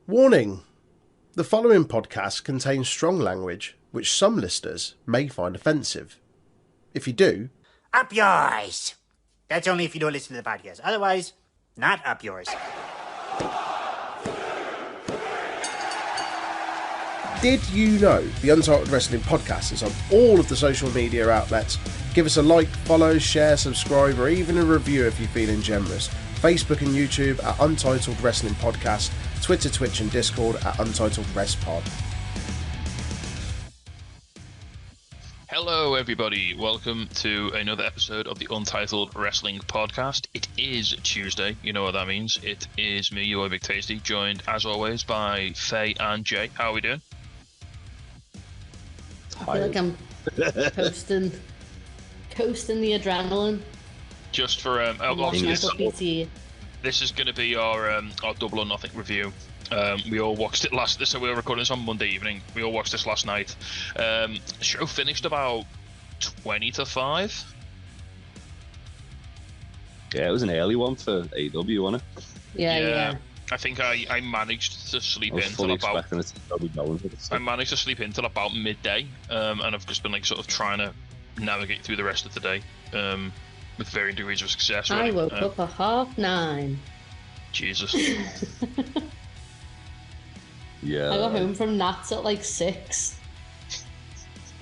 Warning: the following podcast contains strong language which some listeners may find offensive. If you do, Up yours! That's only if you don't listen to the podcast. Otherwise, not up yours. did you know the Untitled Wrestling Podcast is on all of the social media outlets? Give us a like, follow, share, subscribe, or even a review if you're feeling generous. Facebook and YouTube at Untitled Wrestling Podcast, Twitter, Twitch and Discord at Untitled Rest Pod. Hello, everybody. Welcome to another episode of the Untitled Wrestling Podcast. It is Tuesday. You know what that means. It is me, your Big Tasty, joined as always by Faye and Jay. How are we doing? I feel like I'm coasting the adrenaline. Just for obviously, this is going to be our Double or Nothing review. We all watched it so we were recording this on Monday evening. We all watched this last night. The show finished about 20 to 5. Yeah, it was an early one for AW, wasn't it? Yeah. I think I managed to sleep in till about. I managed to sleep in till about midday, and I've just been like sort of trying to navigate through the rest of the day, with varying degrees of success. Really. I woke up at 9:30. Jesus. Yeah. I got home from Nats at like 6,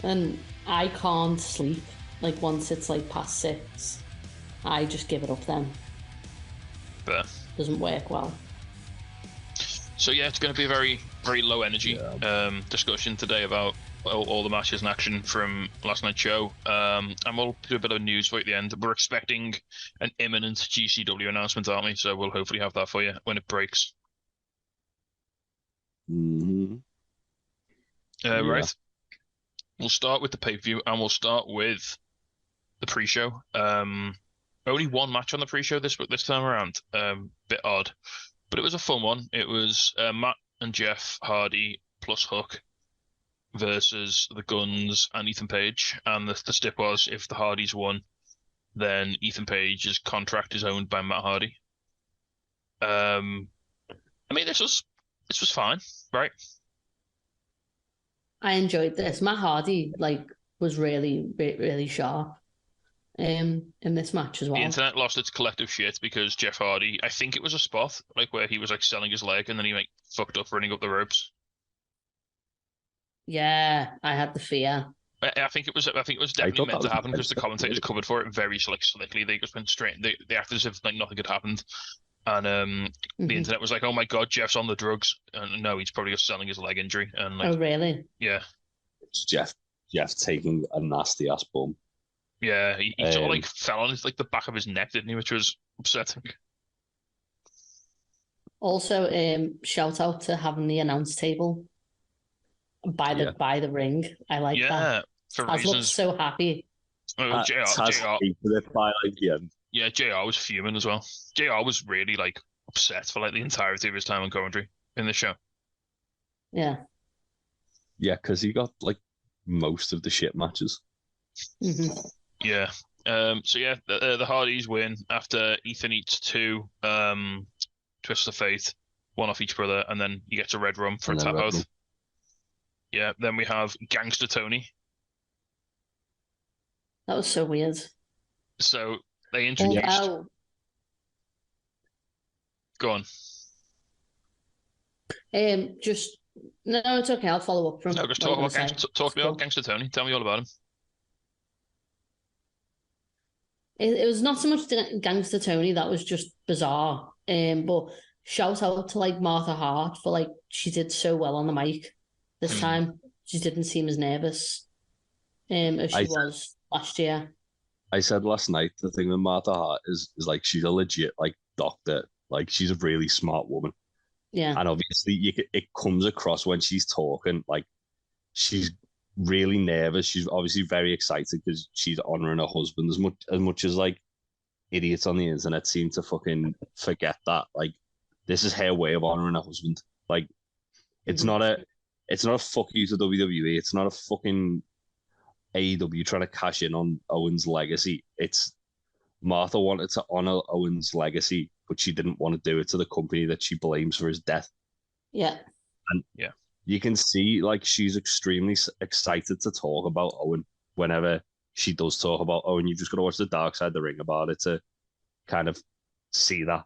and I can't sleep. Like once it's like past 6, I just give it up. Then doesn't work well. So yeah, it's going to be a very, very low energy discussion today about all the matches and action from last night's show. And we'll do a bit of news for at the end. We're expecting an imminent GCW announcement, aren't we? So we'll hopefully have that for you when it breaks. Mm-hmm. Right. We'll start with the pay-per-view, and we'll start with the pre-show. Only one match on the pre-show this time around. Bit odd. But it was a fun one. It was Matt and Jeff Hardy plus Hook versus the Guns and Ethan Page. And the stip was, if the Hardys won, then Ethan Page's contract is owned by Matt Hardy. I mean, this was fine, right? I enjoyed this. Matt Hardy was really, really sharp in this match as well. The internet lost its collective shit because Jeff Hardy, I think it was a spot where he was selling his leg and then he fucked up running up the ropes. Yeah, I had the fear. I think it was definitely meant to happen because the commentators covered for it very slickly. They just went straight. They acted as if nothing had happened, and the internet was like, "Oh my god, Jeff's on the drugs," and no, he's probably just selling his leg injury. And oh really? Yeah. It's Jeff taking a nasty ass bump. Yeah, he sort of fell on his the back of his neck, didn't he? Which was upsetting. Also, shout out to having the announce table by the ring. I like that. For I looked so happy. Oh, JR hated it by the end. Yeah, JR was fuming as well. JR was really upset for the entirety of his time on commentary in the show. Yeah. Yeah, because he got most of the shit matches. Mm-hmm. Yeah. So yeah, the Hardys win after Ethan eats 2 twists of fate, 1 off each brother, and then he gets a red rum for a tap out. Yeah. Then we have Gangster Tony. That was so weird. So they introduced. Oh. Go on. Just no, it's okay. I'll follow up from. No, just talk about Gangster Tony. Tell me all about him. It was not so much Gangster Tony, that was just bizarre. But shout out to Martha Hart for she did so well on the mic this time. She didn't seem as nervous as she was last year. I said last night the thing with Martha Hart is she's a legit doctor. She's a really smart woman. Yeah. And obviously it comes across when she's talking she's really nervous. She's obviously very excited because she's honoring her husband as much as idiots on the internet seem to fucking forget that this is her way of honoring her husband. It's not a fuck you to WWE. It's not a fucking AEW trying to cash in on Owen's legacy. It's Martha wanted to honor Owen's legacy, but she didn't want to do it to the company that she blames for his death. Yeah. And you can see like she's extremely excited to talk about Owen whenever she does talk about Owen. You've just got to watch the Dark Side of the Ring about it to kind of see that.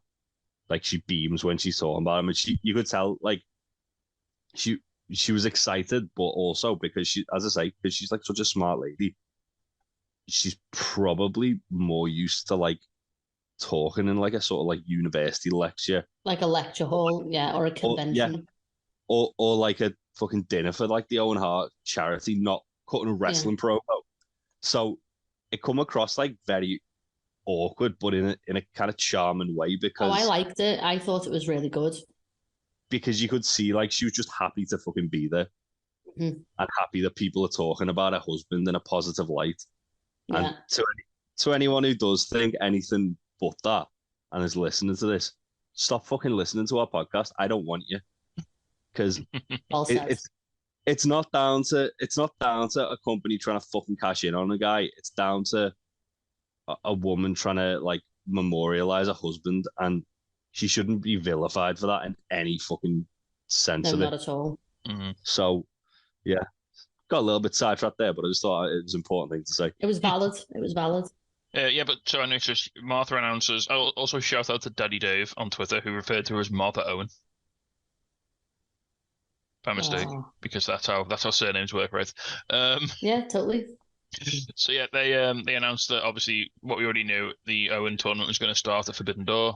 Like she beams when she's talking about him, and you could tell like she was excited, but also because she, as I say, because she's like such a smart lady, she's probably more used to like talking in like a sort of like university lecture, like a lecture hall, or a convention, or like a fucking dinner for like the Owen Hart charity, not cutting a wrestling promo. So it come across like very awkward, but in a kind of charming way, because I liked it. I thought it was really good because you could see like she was just happy to fucking be there, and happy that people are talking about her husband in a positive light. And to anyone who does think anything but that and is listening to this, stop fucking listening to our podcast. I don't want you, because it's not down to a company trying to fucking cash in on a guy. It's down to a woman trying to like memorialize her husband, and she shouldn't be vilified for that in any fucking sense of it. Not at all. So yeah, got a little bit sidetracked there, but I just thought it was an important thing to say. It was valid. But so I noticed Martha announces. I'll also shout out to Daddy Dave on Twitter, who referred to her as Martha Owen by mistake, because that's how surnames work, right? Yeah, totally. So yeah, they announced that obviously what we already knew, the Owen tournament was going to start at Forbidden Door,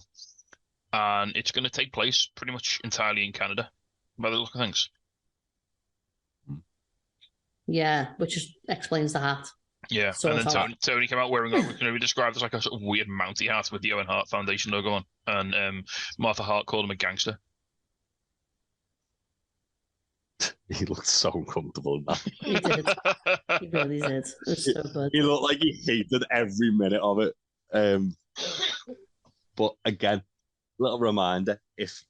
and it's going to take place pretty much entirely in Canada, by the look of things. Yeah, which explains the hat. Yeah, and then Tony came out wearing what can be described as like a sort of weird mounty hat with the Owen Hart Foundation logo on, and Martha Hart called him a gangster. He looked so uncomfortable in that. He did. He really did. It was so good. He looked like he hated every minute of it. But again, little reminder: if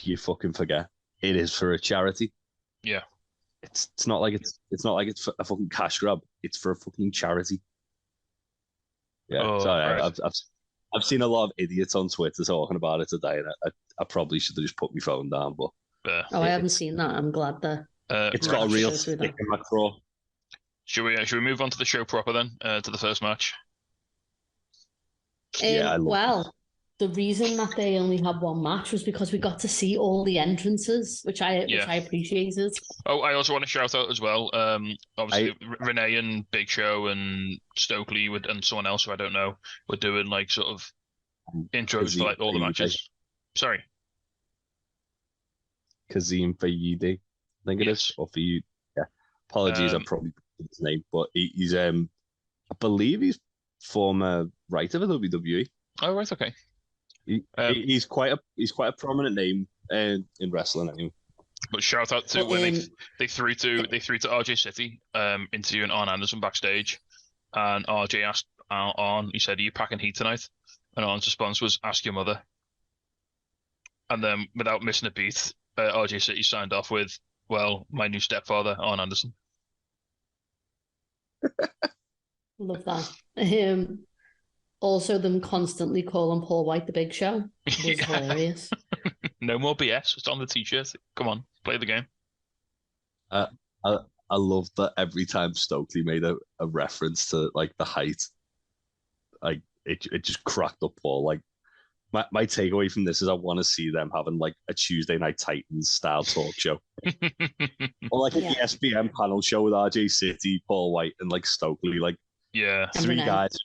you fucking forget, it is for a charity. Yeah. It's not like it's for a fucking cash grab. It's for a fucking charity. Yeah. Sorry, right. I've seen a lot of idiots on Twitter talking about it today, and I probably should have just put my phone down. But I haven't seen that. I'm glad that it's got a real stick in my craw. Should we move on to the show proper then? To the first match. The reason that they only had one match was because we got to see all the entrances, which I appreciated. Oh, I also want to shout out as well. Obviously, Renee and Big Show and Stokely and someone else who I don't know were doing like sort of intros for like all the matches. Sorry, Kazim Fayidi, I think it is, or Fayidi. Yeah, apologies, I probably put his name, but he's I believe he's former writer for WWE. Oh right, okay. He's quite a prominent name in wrestling anyway. But shout out to when they threw to RJ City interviewing Arn Anderson backstage, and RJ asked Arn, he said, "Are you packing heat tonight?" And Arn's response was, "Ask your mother." And then without missing a beat, RJ City signed off with, "Well, my new stepfather, Arn Anderson." Love that. Also, them constantly calling Paul White the Big Show was hilarious. No more BS. It's on the t-shirt. Come on, play the game. I love that every time Stokely made a reference to like the height, like it just cracked up Paul. Like my takeaway from this is I want to see them having like a Tuesday Night Titans style talk show, or like an ESPN panel show with RJ City, Paul White, and like Stokely. Like three guys.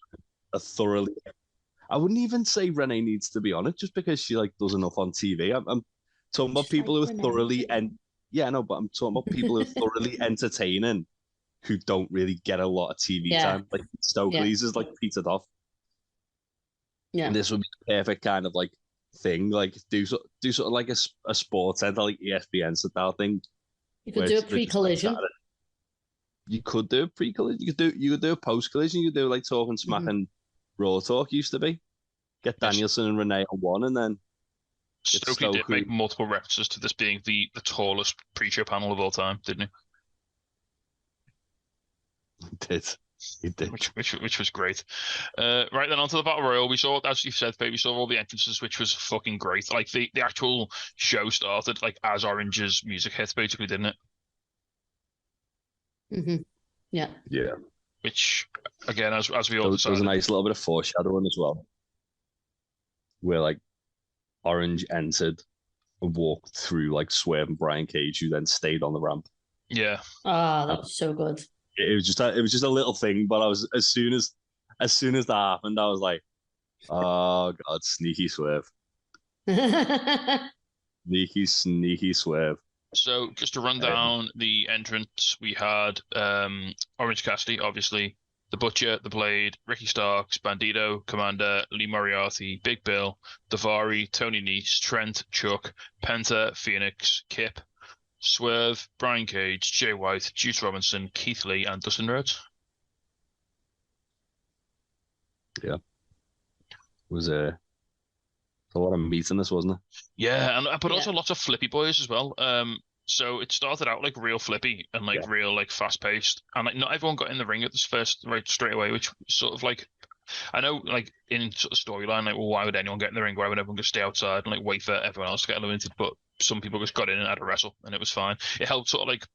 Thoroughly, I wouldn't even say Renee needs to be on it just because she like does enough on TV. I'm talking about people who are thoroughly but I'm talking about people who are thoroughly entertaining, who don't really get a lot of TV time. Like Stokely's is like petered off. Yeah, and this would be the perfect kind of like thing. Like do sort of like a sports center like ESPN style thing. You could do a pre-collision. You could do a pre-collision. You could do a post-collision. You could do like talking smack and Raw Talk used to be. Get Danielson and Renee on one, and then Stokely did make multiple references to this being the tallest pre-show panel of all time, didn't he? Did. He did. Which was great. Right then, onto the Battle Royal. We saw, as you said, Faye, we saw all the entrances, which was fucking great. Like the actual show started like as Orange's music hit, basically, didn't it? Mm-hmm. Yeah. Yeah. Which, again, as we all There decided, was a nice little bit of foreshadowing as well, where like Orange entered and walked through like Swerve and Brian Cage, who then stayed on the ramp. yeah. Ah, that was so good. It was just a little thing, but I was as soon as that happened, I was like, oh god, sneaky Swerve, sneaky Swerve. So just to run down the entrance, we had Orange Cassidy, obviously, the Butcher, the Blade, Ricky Starks, Bandito, Commander, Lee Moriarty, Big Bill, Davari, Tony Nese, Trent, Chuck, Penta, Phoenix, Kip, Swerve, Brian Cage, Jay White, Juice Robinson, Keith Lee, and Dustin Rhodes. Yeah, it was a lot of meat in this, wasn't it? Yeah, but also lots of flippy boys as well. So it started out like real flippy and like real like fast paced, and like not everyone got in the ring at this first right straight away, which sort of like I know like in sort of storyline like, well, why would anyone get in the ring? Why would everyone just stay outside and like wait for everyone else to get eliminated? But some people just got in and had a wrestle, and it was fine. It helped sort of like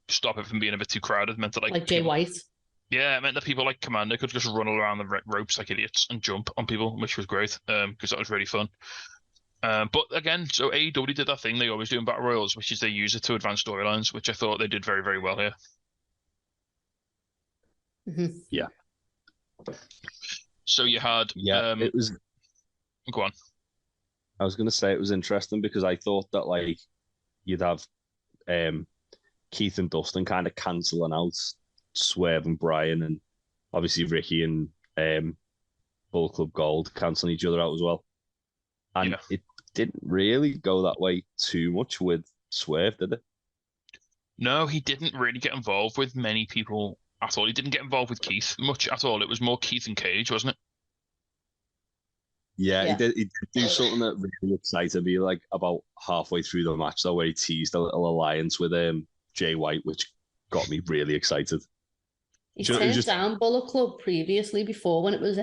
stop it from being a bit too crowded. It meant that like Jay White. Yeah, it meant that people like Commander could just run around the ropes like idiots and jump on people, which was great because that was really fun. But again, so AEW did that thing they always do in Battle Royals, which is they use it to advance storylines, which I thought they did very, very well here. Mm-hmm. Yeah. So you had... it was... Go on. I was going to say it was interesting because I thought that like you'd have Keith and Dustin kind of cancelling out Swerve and Brian, and obviously Ricky and Bullet Club Gold cancelling each other out as well. And it didn't really go that way too much with Swerve, did it? No, he didn't really get involved with many people at all. He didn't get involved with Keith much at all. It was more Keith and Cage, wasn't it? Yeah, he did do something that really excited me, like about halfway through the match, though, where he teased a little alliance with Jay White, which got me really excited. He turned down Bullet Club previously before when it was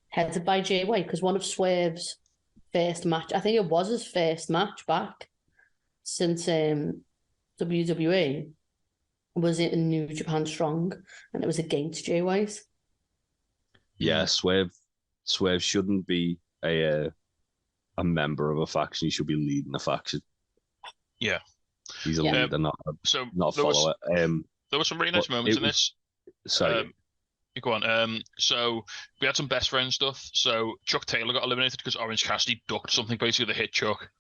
headed by Jay White, because one of Swerve's first match, I think it was his first match back since WWE, was in New Japan Strong, and it was against Jay White. Yeah, Swerve shouldn't be a member of a faction. He should be leading a faction. Yeah, he's a leader, not a follower. There were some really nice moments in this. Sorry. Go on. So we had some best friend stuff. So Chuck Taylor got eliminated because Orange Cassidy ducked something basically that hit Chuck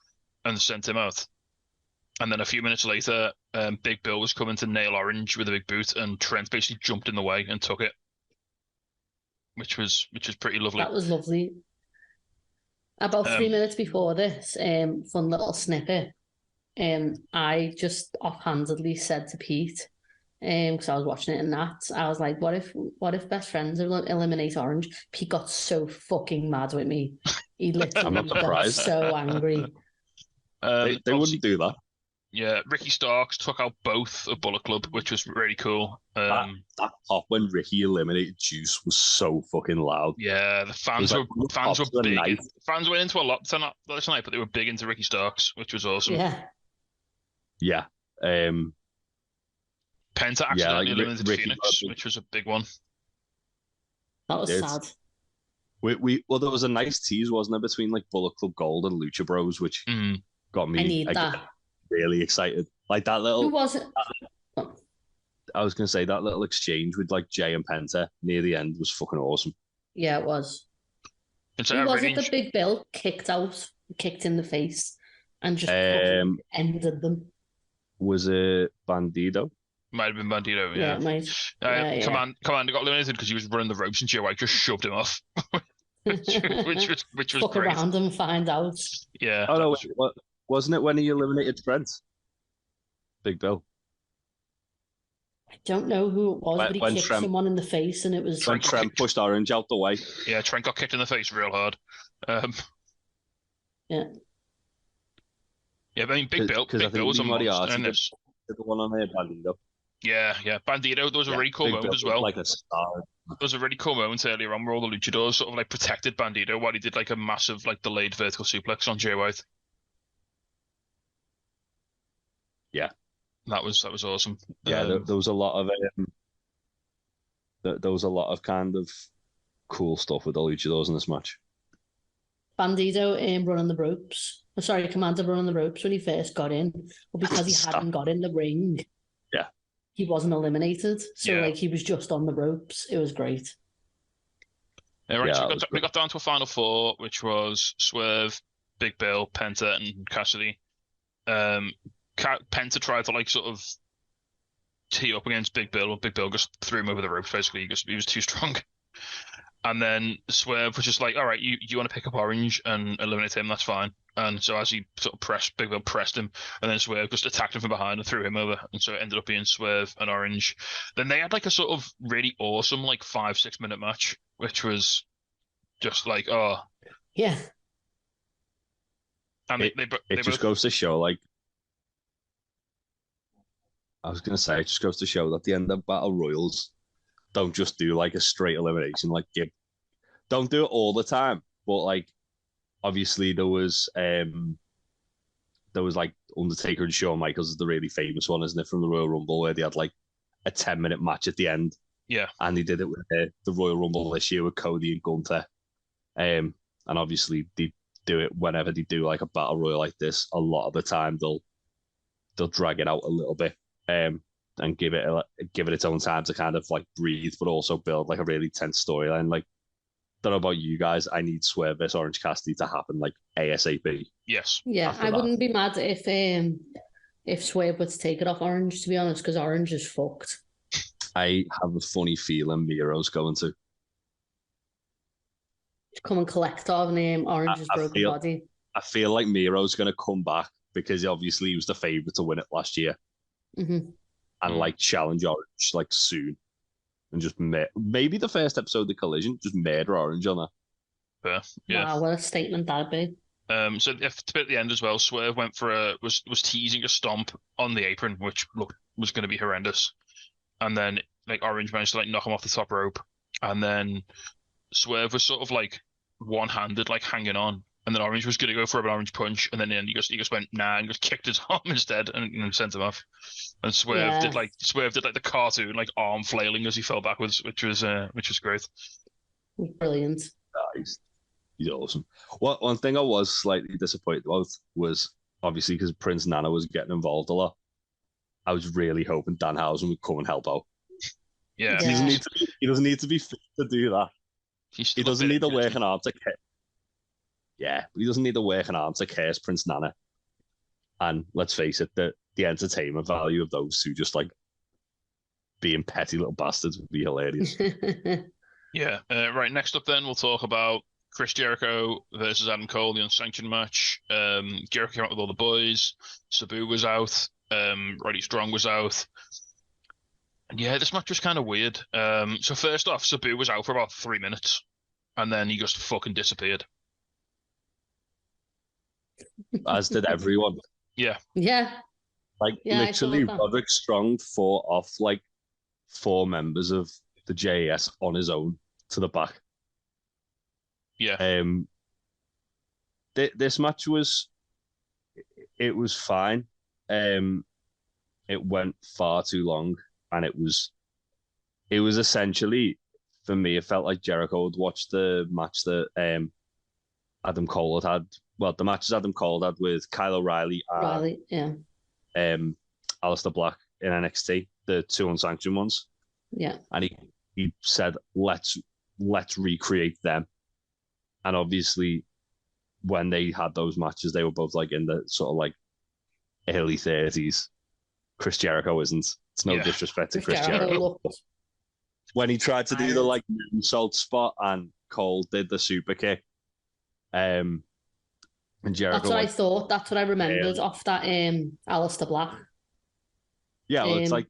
and sent him out. And then a few minutes later, Big Bill was coming to nail Orange with a big boot, and Trent basically jumped in the way and took it, which was pretty lovely. That was lovely. About 3 minutes before this, fun little snippet. I just offhandedly said to Pete, because I was watching it in that, I was like, what if best friends eliminate Orange? Pete got so fucking mad with me. He literally got so angry. They wouldn't do that. Yeah, Ricky Starks took out both of Bullet Club, which was really cool. That pop when Ricky eliminated Juice was so fucking loud. Yeah, the fans were big. Fans went into a lot tonight, but they were big into Ricky Starks, which was awesome. Yeah. Penta accidentally eliminated Phoenix, which was a big one. That was sad. Well, there was a nice tease, wasn't there, between like Bullet Club Gold and Lucha Bros, which got me really excited. Like that little. Who was it? I was gonna say that little exchange with like Jay and Penta near the end was fucking awesome. Yeah, it was. Who was it that Big Bill kicked in the face and just ended them? Was it Bandito? Might have been Bandito, yeah. Commander got eliminated because he was running the ropes and Jay White just shoved him off. which was Fuck great. Around and find out. Yeah. Oh no, wasn't it when he eliminated Trent? Big Bill. I don't know who it was, but he kicked someone in the face, and it was when Trent pushed Orange out the way. Yeah, Trent got kicked in the face real hard. Yeah. Yeah, but I mean, Big Bill was on Moriarty, the one on there, Bandito. Yeah, yeah. Bandito, there was a really cool Big moment Bill as looked well. like a star. There was a really cool moment earlier on where all the luchadors sort of like protected Bandito while he did like a massive like delayed vertical suplex on Jay White. Yeah, That was awesome. yeah. There was a lot of there was a lot of kind of cool stuff with the luchadors in this match. Bandito running the ropes. Sorry, Commander running the ropes when he first got in, but because he hadn't got in the ring, Yeah, he wasn't eliminated. So Yeah. like he was just on the ropes. It was great. Right, Yeah, so that was we got down to a final four, which was Swerve, Big Bill, Penta, and Cassidy. Penta tried to like sort of tee up against Big Bill, but Big Bill just threw him over the ropes. Basically, he was too strong. And then Swerve was just like, "All right, you want to pick up Orange and eliminate him? That's fine." And so as he sort of pressed, Big Bill pressed him, and then Swerve just attacked him from behind and threw him over. And so it ended up being Swerve and Orange. Then they had like a sort of really awesome like 5-6 minute match, which was just like, oh. Yeah. And it just both goes to show, like, I was gonna say, it just goes to show that the end of battle royals don't just do like a straight elimination. Like, don't do it all the time, but like, obviously there was like Undertaker and Shawn Michaels is the really famous one, isn't it, from the Royal Rumble, where they had like a 10-minute match at the end. Yeah, and they did it with the Royal Rumble this year with Cody and Gunther. And obviously they do it whenever they do like a battle royal like this. A lot of the time they'll drag it out a little bit, and give it its own time to kind of like breathe, but also build like a really tense storyline. Like, don't know about you guys, I need Swerve vs Orange Cassidy to happen like ASAP. yes. Yeah, I wouldn't be mad if Swerve would take it off Orange, to be honest, because Orange is fucked. I have a funny feeling Miro's going to come and collect Orange's broken body. I feel like Miro's going to come back because obviously he was the favourite to win it last year, and like challenge Orange like soon, and just maybe the first episode of Collision, just murder Orange on that. Yeah. Wow, what a statement that'd be. So at the end as well, Swerve went for was teasing a stomp on the apron, which was going to be horrendous, and then like Orange managed to like knock him off the top rope, and then Swerve was sort of like one-handed, like hanging on, and then Orange was going to go for an Orange punch, and then he just went nah and just kicked his arm instead and sent him off. And Swerve did like the cartoon like arm flailing as he fell backwards, which was great. Brilliant. He's awesome. One thing I was slightly disappointed about was obviously because Prince Nana was getting involved a lot. I was really hoping Danhausen would come and help out. Yeah. He doesn't need to be fit to do that. He doesn't need a working arm to care. Yeah, he doesn't need a working arm to curse Prince Nana. And let's face it, the entertainment value of those two just like being petty little bastards would be hilarious. Yeah. Right. Next up, then we'll talk about Chris Jericho versus Adam Cole, the unsanctioned match. Jericho came out with all the boys. Sabu was out. Roddy Strong was out. And yeah, this match was kind of weird. So first off, Sabu was out for about 3 minutes, and then he just fucking disappeared. As did everyone. Yeah. Yeah. Like literally, Roderick Strong fought off like 4 members of the JAS on his own to the back. Yeah. This match was fine. It went far too long, and it was essentially, for me, it felt like Jericho had watched the match that Adam Cole had. Well, the matches Adam Cole had with Kyle O'Reilly and Aleister Black in NXT, the 2 unsanctioned ones. Yeah. And he said, let's recreate them. And obviously, when they had those matches, they were both like in the sort of like early 30s. Chris Jericho isn't. It's no disrespect to Chris Jericho. When he tried to do the like moonsault spot and Cole did the super kick, and Jericho. That's what I thought. That's what I remembered off that Aleister Black. Yeah, well, it's like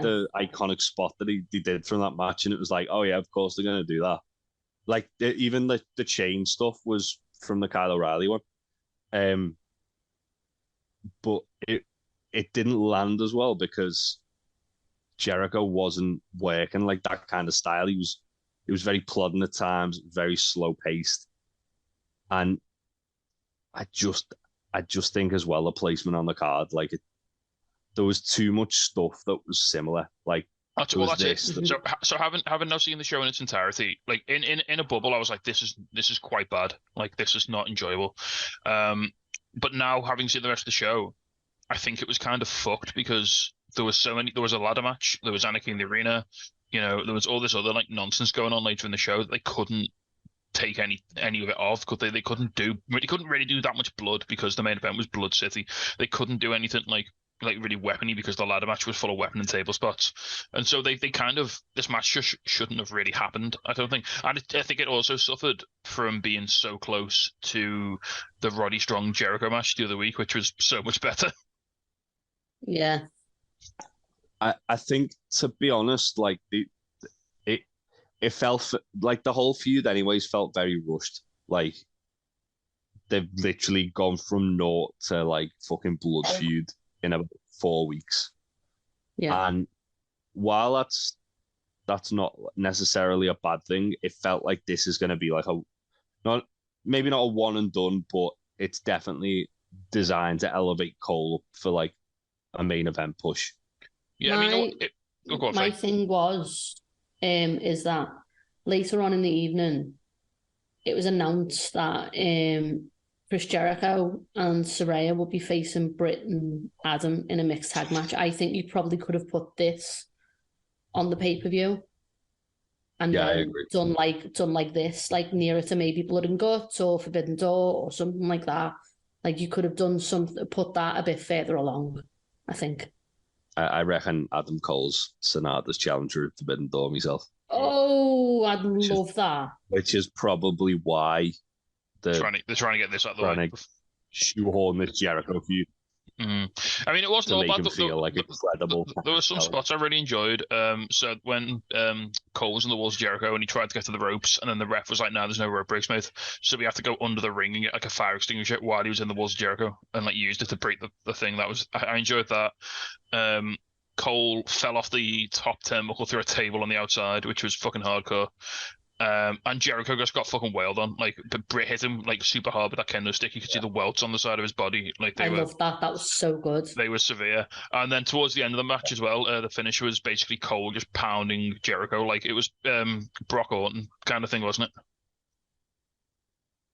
the iconic spot that he did from that match, and it was like, oh yeah, of course they're gonna do that. Like even the chain stuff was from the Kyle O'Reilly one, but it didn't land as well because Jericho wasn't working like that kind of style. He was very plodding at times, very slow paced, and I just think as well the placement on the card, like there was too much stuff that was similar. Like That's it. So having now seen the show in its entirety, like in a bubble, I was like, this is quite bad. Like this is not enjoyable. But now having seen the rest of the show, I think it was kind of fucked because there was a ladder match, there was Anarchy in the Arena, there was all this other like nonsense going on later in the show that they couldn't take any of it off because they couldn't really do that much blood because the main event was Blood City. They couldn't do anything like really weapony because the ladder match was full of weapon and table spots, and so they kind of, this match just shouldn't have really happened, I don't think. And I think it also suffered from being so close to the Roddy Strong Jericho match the other week, which was so much better. Yeah, I think, to be honest, like it felt like the whole feud anyways felt very rushed. Like they've literally gone from naught to like fucking blood feud in about 4 weeks. Yeah. And while that's not necessarily a bad thing, it felt like this is going to be like maybe not a one and done, but it's definitely designed to elevate Cole up for like a main event push. Yeah, my thing was, is that later on in the evening, it was announced that Chris Jericho and Saraya would be facing Britt and Adam in a mixed tag match. I think you probably could have put this on the pay-per-view and then done like this, like nearer to maybe Blood and Guts or Forbidden Door or something like that. Like you could have done something, put that a bit further along, I think. I reckon Adam Cole's Sonata's challenger at Forbidden Door myself. Oh, I'd love that. Which is probably why they're trying to get this out of the way. Shoehorn this Jericho feud. I mean, it wasn't all bad. Feel like incredible. There were some spots I really enjoyed. So when Cole was in the walls of Jericho and he tried to get to the ropes, and then the ref was like, "No, there's no rope breaks, mate." So we have to go under the ring and get like a fire extinguisher while he was in the walls of Jericho, and like used it to break the thing. I enjoyed that. Cole fell off the top turnbuckle through a table on the outside, which was fucking hardcore. And Jericho just got fucking wailed on. Like Britt hit him like super hard with that kendo stick. You could see the welts on the side of his body. Like I loved that. That was so good. They were severe. And then towards the end of the match as well, the finish was basically Cole just pounding Jericho. Like it was Brock Orton kind of thing, wasn't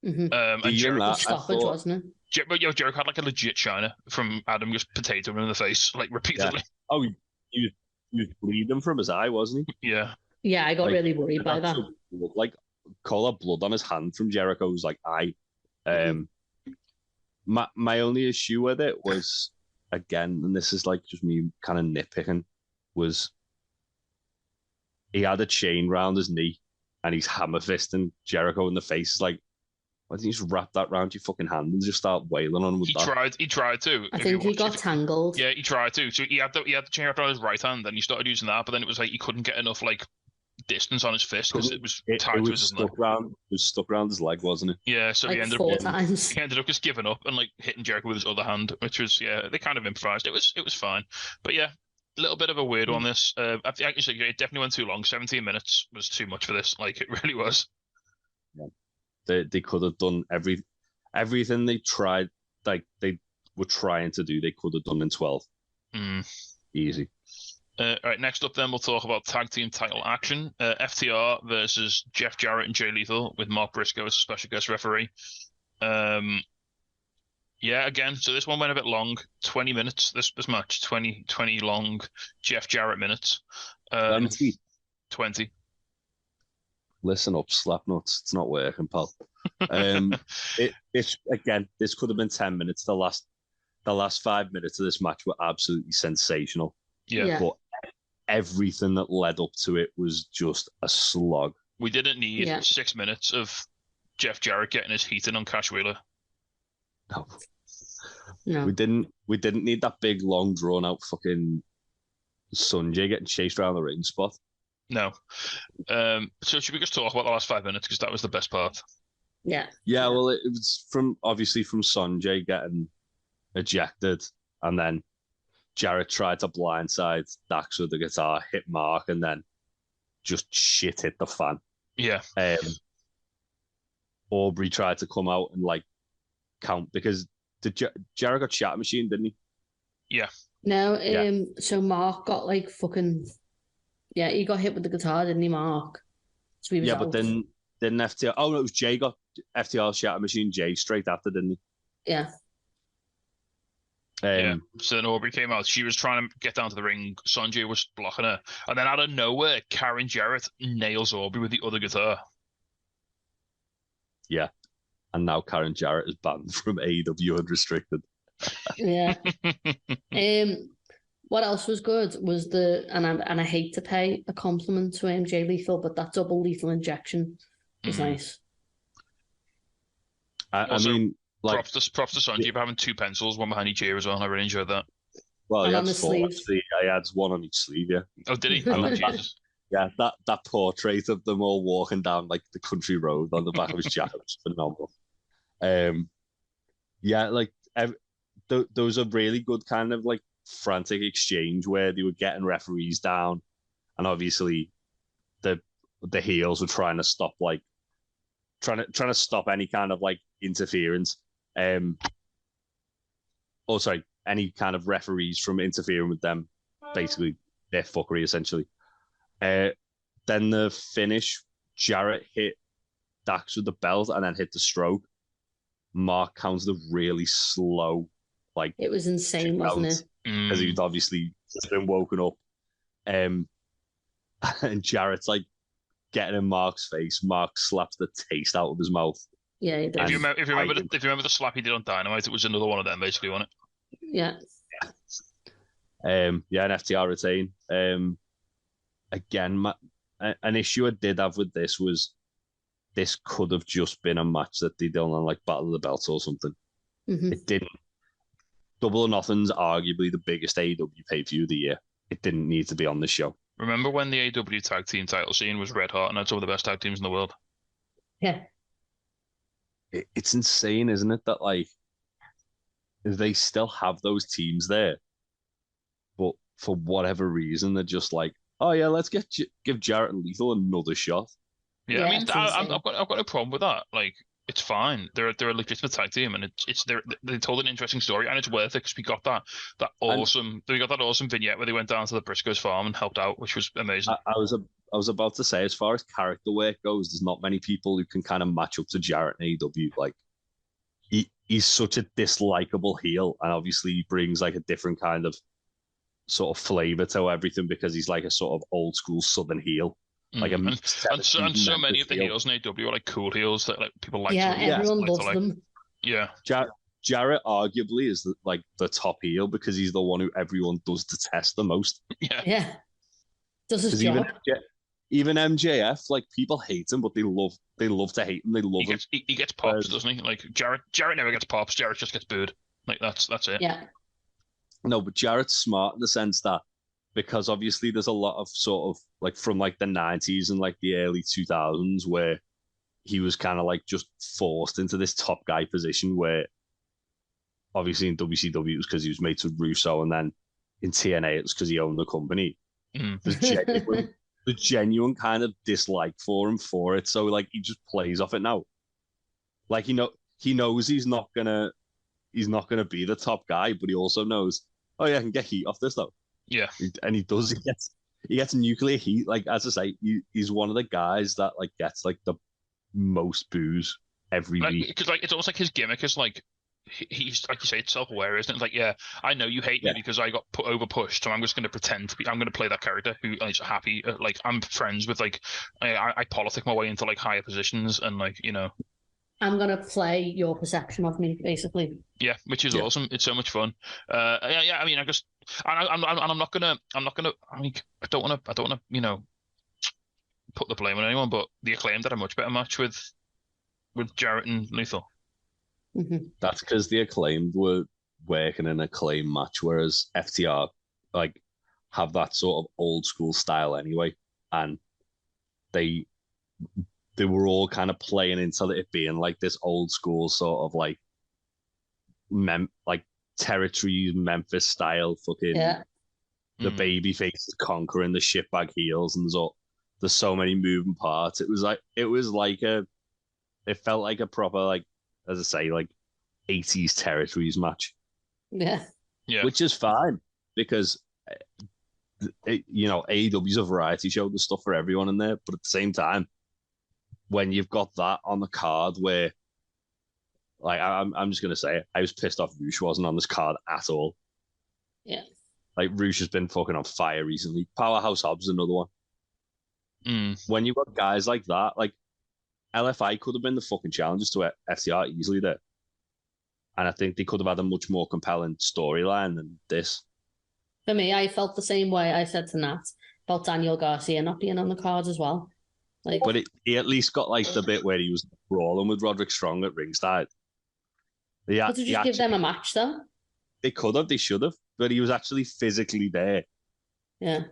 it? Mm-hmm. And Jericho stoppage, wasn't it? But Jericho had like a legit shiner from Adam just potato him in the face like repeatedly. Yeah. Oh, he was bleeding from his eye, wasn't he? Yeah. Yeah, I got really worried by that. Like Cole had blood on his hand from Jericho's like eye. My only issue with it was, again, and this is like just me kind of nitpicking, was he had a chain round his knee and he's hammer fisting Jericho in the face. Like, why didn't you just wrap that round your fucking hand and just start wailing on him with that? He tried to. I think he got tangled. Yeah, he tried to. So he had the chain wrapped around his right hand, and he started using that, but then it was like he couldn't get enough like distance on his fist because it was tied to his leg. It was stuck around his leg, wasn't it? Yeah, so like he ended up just giving up and like hitting Jericho with his other hand, which was they kind of improvised. It was fine, but yeah, a little bit of a weird one. This I think actually it definitely went too long. 17 minutes was too much for this. Like it really was. Yeah. They could have done everything they tried, like they were trying to do. They could have done in 12. Easy. All right, next up then we'll talk about tag team title action. FTR versus Jeff Jarrett and Jay Lethal with Mark Briscoe as a special guest referee. Yeah, again, so this one went a bit long. 20 minutes, this match. 20 long Jeff Jarrett minutes. 20. Listen up, Slapnuts. It's not working, pal. It's again, this could have been 10 minutes. The last 5 minutes of this match were absolutely sensational. Yeah. But everything that led up to it was just a slog. We didn't need 6 minutes of Jeff Jarrett getting his heat in on Cash Wheeler. No. We didn't need that big, long, drawn out fucking Sunjay getting chased around the ring spot. No. So should we just talk about the last 5 minutes because that was the best part? Yeah. Yeah, well, it was from Sanjay getting ejected and then Jarrett tried to blindside Dax with the guitar, hit Mark, and then just shit hit the fan. Yeah. Aubrey tried to come out and like count because Jarrett got shot machine, didn't he? Yeah. No, so Mark got like fucking he got hit with the guitar, didn't he, Mark? So he was out. But then didn't FTR? Oh no, it was Jay got FTR shatter machine. Jay straight after, didn't he? Yeah. So then Aubrey came out. She was trying to get down to the ring. Sanjay was blocking her, and then out of nowhere, Karen Jarrett nails Aubrey with the other guitar. Yeah, and now Karen Jarrett is banned from AEW Unrestricted. Yeah. What else was good was and I hate to pay a compliment to Jay Lethal, but that double lethal injection was nice. I mean, like props to Sanjay for having two pencils, one behind each ear as well. I really enjoyed that. Well, and he on had the four. sleeves. Actually, he had one on each sleeve. Yeah. Oh, did he? Oh, Jesus. Yeah, that portrait of them all walking down like the country road on the back of his jacket was phenomenal. Yeah, like there was a really good kind of like frantic exchange where they were getting referees down, and obviously the heels were trying to stop any kind of like interference. Any kind of referees from interfering with them, basically their fuckery essentially. Then the finish, Jarrett hit Dax with the belt and then hit the stroke. Mark counted a really slow, like it was insane, wasn't it? Because he'd obviously been woken up. And Jarrett's like getting in Mark's face. Mark slaps the taste out of his mouth. Yeah, he did. If you remember the slap he did on Dynamite, it was another one of them, basically, wasn't it? Yeah. And FTR retain. Again, an issue I did have with this was this could have just been a match that they done on like Battle of the Belts or something. Mm-hmm. It didn't. Double or Nothing's arguably the biggest AEW pay-per-view of the year. It didn't need to be on the show. Remember when the AEW tag team title scene was red hot and had some of the best tag teams in the world? Yeah. It's insane, isn't it, that like they still have those teams there, but for whatever reason they're just like, oh yeah, let's give Jarrett and Lethal another shot. Yeah, I mean, I've got no problem with that. Like, it's fine. They're a legitimate tag team, and they told an interesting story, and it's worth it because we got that awesome vignette where they went down to the Briscoes farm and helped out, which was amazing. I was about to say, as far as character work goes, there's not many people who can kind of match up to Jarrett in AEW. Like, he's such a dislikable heel, and obviously he brings like a different kind of sort of flavor to everything because he's like a sort of old school Southern heel. Like and so many of the heels in AEW are like cool heels that like people like. Yeah, everyone loves them. Yeah, Jarrett arguably is the top heel because he's the one who everyone does detest the most. Yeah. Does his job. Even MJF, like people hate him, but they love to hate him. They love him. He gets pops, doesn't he? Like Jarrett never gets pops. Jarrett just gets booed. Like that's it. Yeah. No, but Jarrett's smart in the sense that because obviously there's a lot of sort of like from like the 90s and like the early 2000s where he was kind of like just forced into this top guy position where obviously in WCW it was because he was mates with Russo, and then in TNA it was because he owned the company. The genuine kind of dislike for him for it, so like he just plays off it now. Like he knows he's not gonna be the top guy, but he also knows, oh yeah, I can get heat off this though. Yeah, and he does. He gets nuclear heat. Like as I say, he's one of the guys that like gets like the most booze every week. Because like it's almost like his gimmick is like he's like you say, it's self-aware, isn't it? It's like, yeah, I know you hate me because I got over pushed, so I'm just going to pretend to be. I'm going to play that character who is happy. Like I'm friends with like I politic my way into like higher positions, and like I'm gonna play your perception of me, basically. Yeah, which is awesome. It's so much fun. I mean, I'm not gonna. I mean, I don't want to. Put the blame on anyone, but the Acclaimed had a much better match with Jarrett and Lethal. Mm-hmm. That's because the Acclaimed were working in a Acclaim match, whereas FTR like have that sort of old school style anyway, and they were all kind of playing into it being like this old school sort of like territory, Memphis style, fucking the baby faces conquering the shitbag heels, and there's so many moving parts. It felt like a proper, like, as I say, like 80s territories match. Yeah. Which is fine because AEW's a variety show. There's stuff for everyone in there, but at the same time, when you've got that on the card, where, like, I'm just gonna say it, I was pissed off Roosh wasn't on this card at all. Yeah, like Roosh has been fucking on fire recently. Powerhouse Hobbs another one. When you've got guys like that, like LFI could have been the fucking challengers to FTR easily there, and I think they could have had a much more compelling storyline than this. For me, I felt the same way I said to Nat about Daniel Garcia not being on the cards as well. Like, but he at least got like the bit where he was brawling with Roderick Strong at ringside. Could you just give them a match though? They could have, they should have, but he was actually physically there. Yeah.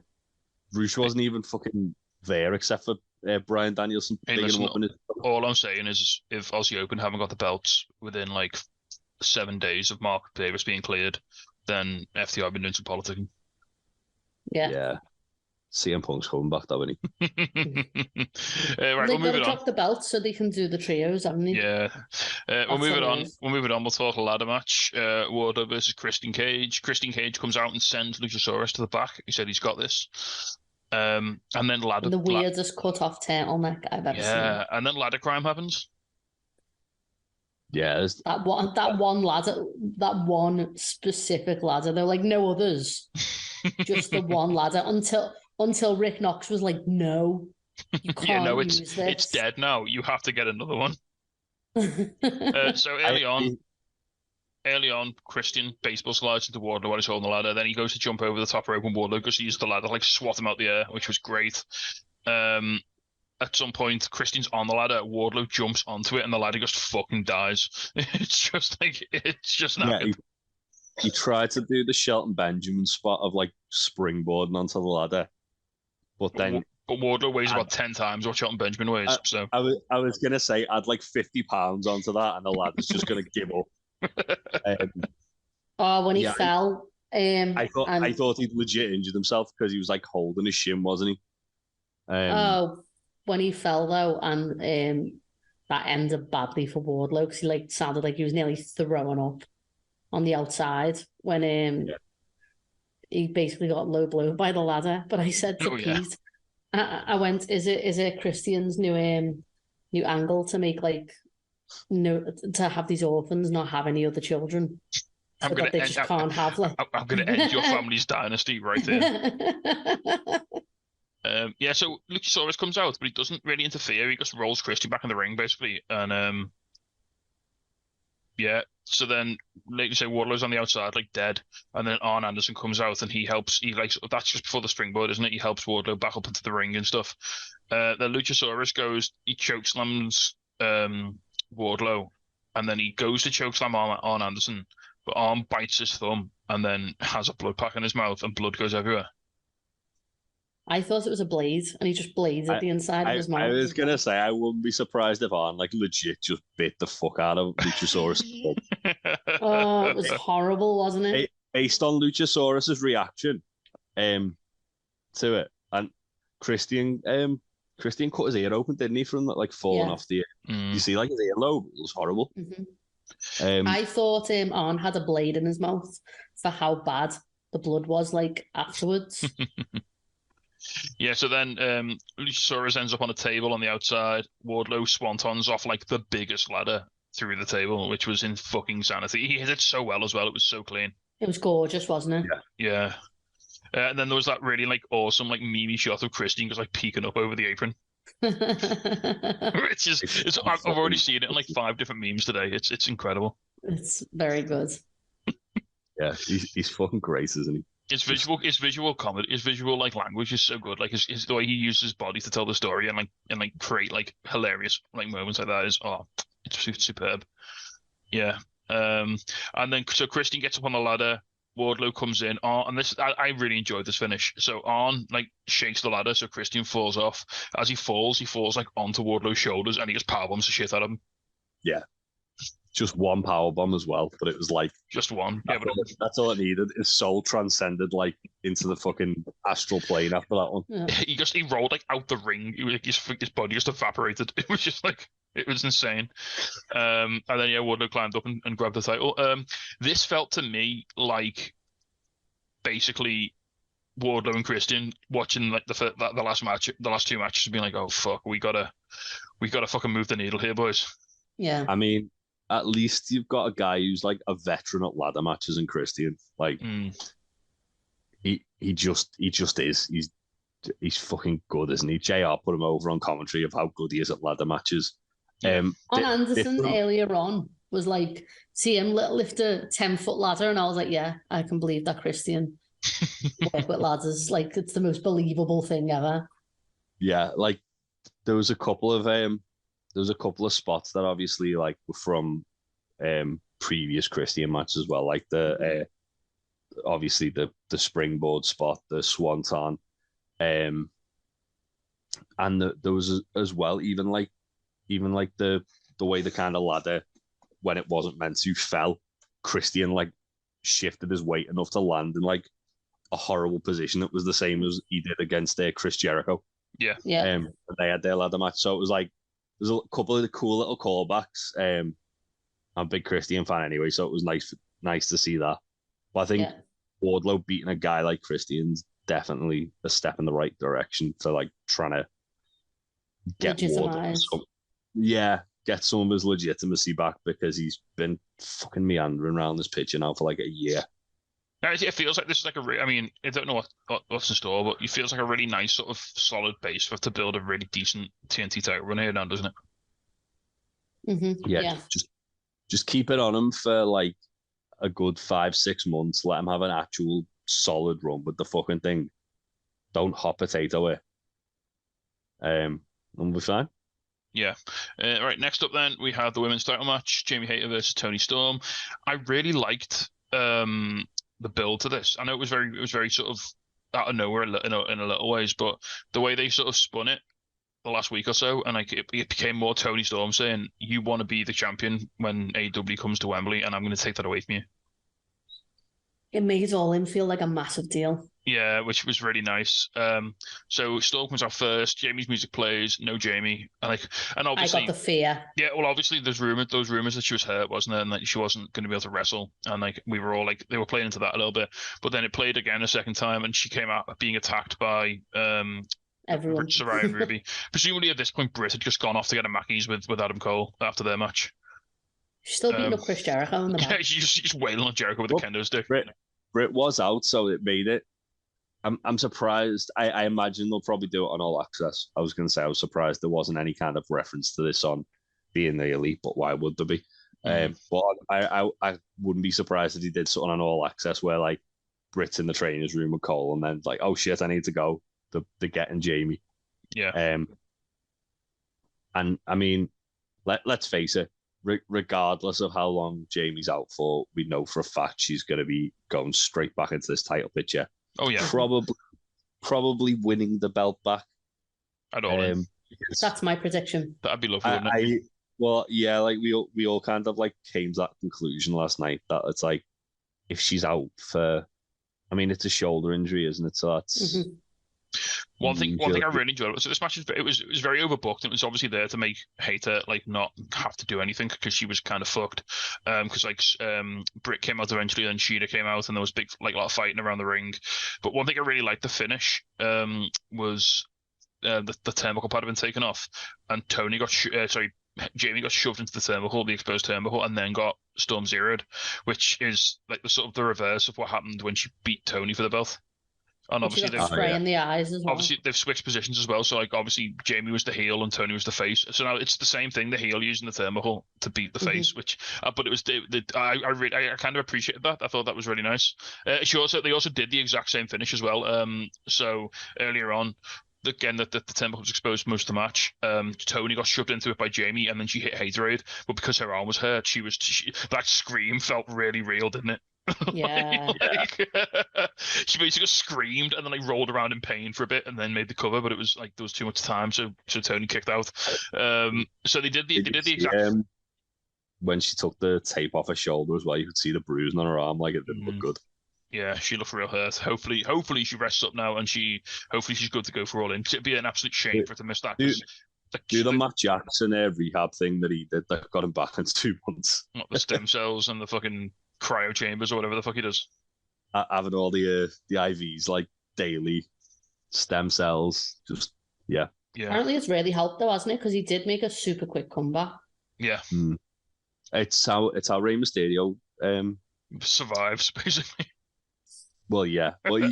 Roosh wasn't even fucking there except for Bryan Danielson. Hey, listen, all I'm saying is if Aussie Open haven't got the belts within like 7 days of Mark Davis being cleared, then FTR have been doing some politicking. Yeah. CM Punk's coming back, though, isn't he? Right, they've we'll got to drop the belt so they can do the trios, haven't they? Yeah. We'll move it on. We'll talk a ladder match. Wardlow versus Christian Cage. Christian Cage comes out and sends Luchasaurus to the back. He said he's got this. And then ladder. The weirdest cut-off turtleneck I've ever seen. Yeah, and then ladder crime happens. Yeah, that one ladder, that one specific ladder. They're like no others, just the one ladder until Rick Knox was like, "No, you can't use this. It's dead now. You have to get another one." So early on, Christian baseball slides into Wardlow while he's holding the ladder. Then he goes to jump over the top rope, and Wardlow goes to use the ladder, like swat him out the air, which was great. At some point, Christian's on the ladder, Wardlow jumps onto it, and the ladder just fucking dies. It's just not. Yeah, he tried to do the Shelton Benjamin spot of like springboarding onto the ladder, but Wardlow weighs about 10 times what Shelton Benjamin weighs. I was gonna say add like 50 pounds onto that, and the ladder's just gonna give up. When he fell, I thought he'd legit injured himself because he was like holding his shin, wasn't he? When he fell though, and that ended badly for Wardlow because he like sounded like he was nearly throwing up on the outside when he basically got low blown by the ladder. But I said to Pete, I went, "Is it Christian's new angle to make like to have these orphans not have any other children?" I'm going to end your family's dynasty right there. So Luchasaurus comes out, but he doesn't really interfere. He just rolls Christian back in the ring, basically. And, so then, like you say, Wardlow's on the outside, like, dead. And then Arn Anderson comes out, and that's just before the springboard, isn't it? He helps Wardlow back up into the ring and stuff. Then Luchasaurus goes, he chokeslams Wardlow, and then he goes to chokeslam Arn Anderson, but Arn bites his thumb, and then has a blood pack in his mouth, and blood goes everywhere. I thought it was a blade, and he just blades at the inside of his mouth. I was going to say, I wouldn't be surprised if Arn, like, legit just bit the fuck out of Luchasaurus. It was horrible, wasn't it? Based on Luchasaurus's reaction to it, and Christian cut his ear open, didn't he, from, like, falling off the ear? You see, like, his earlobe? It was horrible. Mm-hmm. I thought Arn had a blade in his mouth for how bad the blood was, like, afterwards. Yeah, so then Luchasaurus ends up on a table on the outside. Wardlow swantons off like the biggest ladder through the table, which was in fucking sanity. He hit it so well as well. It was so clean. It was gorgeous, wasn't it? Yeah. And then there was that really like awesome like meme shot of Christian just like peeking up over the apron. I've already seen it in like 5 different memes today. It's incredible. It's very good. Yeah, he's fucking great, isn't he? His visual comedy, his visual like language is so good. Like his the way he uses his body to tell the story and create like hilarious like moments like that is it's superb. Yeah. And then so Christian gets up on the ladder. Wardlow comes in. And this I really enjoyed this finish. So Arn like shakes the ladder, so Christian falls off. As he falls like onto Wardlow's shoulders, and he just powerbombs the shit out of him. Yeah. just one power bomb as well, but it was like just one. Yeah, but that's all it needed. His soul transcended like into the fucking astral plane after that one. Yeah. he rolled like out the ring. His body just evaporated. It was just like it was insane. And then Wardlow climbed up and grabbed the title. This felt to me like basically Wardlow and Christian watching like the last match, the last two matches, being like, oh fuck, we gotta fucking move the needle here, boys. Yeah. I mean, at least you've got a guy who's like a veteran at ladder matches in Christian. Like he just is. He's fucking good, isn't he? JR put him over on commentary of how good he is at ladder matches. On Anderson earlier on was like, see him lift a 10-foot ladder, and I was like, yeah, I can believe that Christian work with ladders. Like, it's the most believable thing ever. Yeah, like there was a couple of spots that obviously like were from previous Christian matches as well, like the obviously the springboard spot, the swanton, and there was as well even like the way the kind of ladder, when it wasn't meant to, fell. Christian like shifted his weight enough to land in like a horrible position that was the same as he did against Chris Jericho. Yeah. They had their ladder match, so it was like there's a couple of the cool little callbacks. I'm a big Christian fan anyway, so it was nice to see that. But I think Wardlow beating a guy like Christian's definitely a step in the right direction for like trying to get Wardlow get some of his legitimacy back, because he's been fucking meandering around this picture now for like a year. It feels like this is like I mean, I don't know what's in store, but it feels like a really nice sort of solid base for to build a really decent TNT title run here now, doesn't it? Mm-hmm. Yeah. Just keep it on him for like a good 5-6 months. Let him have an actual solid run with the fucking thing. Don't hot potato it. And we'll be fine. Yeah. Right. Next up, then we have the women's title match: Jamie Hayter versus Toni Storm. I really liked the build to this. I know it was very sort of out of nowhere in a little ways, but the way they sort of spun it the last week or so, and like it became more Toni Storm saying, "You want to be the champion when AEW comes to Wembley, and I'm going to take that away from you." It made it all in feel like a massive deal. Yeah, which was really nice. So Storm comes out first. Jamie's music plays. No Jamie, and obviously I got the fear. Yeah, well, obviously those rumors that she was hurt, wasn't there, and that she wasn't going to be able to wrestle, and like we were all like they were playing into that a little bit, but then it played again a second time, and she came out being attacked by everyone. Saraya and Ruby. Presumably at this point, Britt had just gone off to get a Mackies with Adam Cole after their match. She's still beating up Chris Jericho in the match. Yeah, she's just wailing on Jericho with a kendo stick. Britt was out, so it made it. I'm surprised. I imagine they'll probably do it on All Access. I was going to say I was surprised there wasn't any kind of reference to this on being the Elite, but why would there be? But I wouldn't be surprised if he did something on All Access where like Britt's in the trainer's room with Cole, and then like, oh shit, I need to go. They're getting Jamie. Yeah. And I mean, let's face it. Regardless of how long Jamie's out for, we know for a fact she's going to be going straight back into this title picture. Oh yeah, probably winning the belt back. At all. That's my prediction. That'd be lovely. Well, yeah, like we all kind of like came to that conclusion last night that it's like if she's out for, I mean, it's a shoulder injury, isn't it? So that's. Mm-hmm. One thing I really enjoyed. So this match it was very overbooked. And it was obviously there to make Hayter like not have to do anything because she was kind of fucked. Because Britt came out eventually, and Sheeta came out, and there was big like a lot of fighting around the ring. But one thing I really liked the finish was the turnbuckle pad had been taken off, and Jamie got shoved into the turnbuckle, the exposed turnbuckle, and then got Storm zeroed, which is like the sort of the reverse of what happened when she beat Toni for the belt. And obviously they've spray in the eyes as well. Obviously they've switched positions as well. So like obviously Jamie was the heel and Toni was the face. So now it's the same thing. The heel using the thermal to beat the face, which but it was I kind of appreciated that. I thought that was really nice. They also did the exact same finish as well. So earlier on, again that the turnbuckle was exposed most of the match. Toni got shoved into it by Jamie, and then she hit Haterade, but because her arm was hurt, that scream felt really real, didn't it? Yeah. She basically screamed and then like rolled around in pain for a bit and then made the cover, but it was like there was too much time, so Toni kicked out. So they did the exact. when she took the tape off her shoulder as well, you could see the bruising on her arm. Like, it didn't look good. Yeah, she looked real hurt. Hopefully she rests up now, and hopefully she's good to go for All In. 'Cause it'd be an absolute shame for her to miss that. Do the Matt Jackson rehab thing that he did that got him back in 2 months. Not the stem cells and the fucking cryo chambers or whatever the fuck he does. Having all the IVs like daily, stem cells, just yeah. Apparently, it's really helped though, hasn't it? Because he did make a super quick comeback. Yeah. It's how Rey Mysterio survives basically. Well, yeah. Well,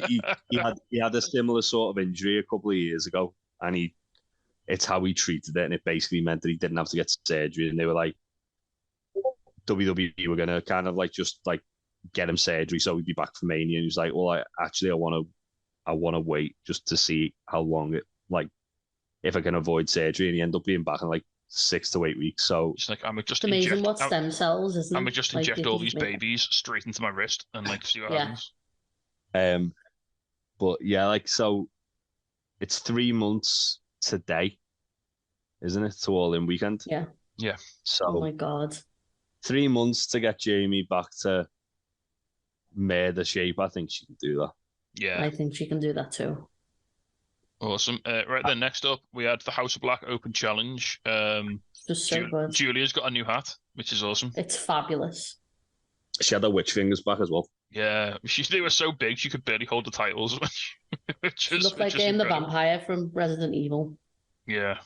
he had a similar sort of injury a couple of years ago, and it's how he treated it, and it basically meant that he didn't have to get surgery. And they were like, WWE were gonna kind of like just like get him surgery so he'd be back for Mania. And he was like, well, I want to wait just to see how long it like if I can avoid surgery. And he ended up being back in like 6 to 8 weeks. So it's like I'm just amazing what stem cells, isn't it? I'm just inject all these babies straight into my wrist and like see what happens. But yeah, like so, it's 3 months today, isn't it? To All In weekend. Yeah. Yeah. So. Oh my god. 3 months to get Jamie back to murder shape. I think she can do that. Yeah. I think she can do that too. Awesome. Right then, next up, we had the House of Black Open Challenge. Just so good. Julia's got a new hat, which is awesome. It's fabulous. She had her witch fingers back as well. Yeah, they were so big she could barely hold the titles. She looked like the vampire from Resident Evil. Yeah.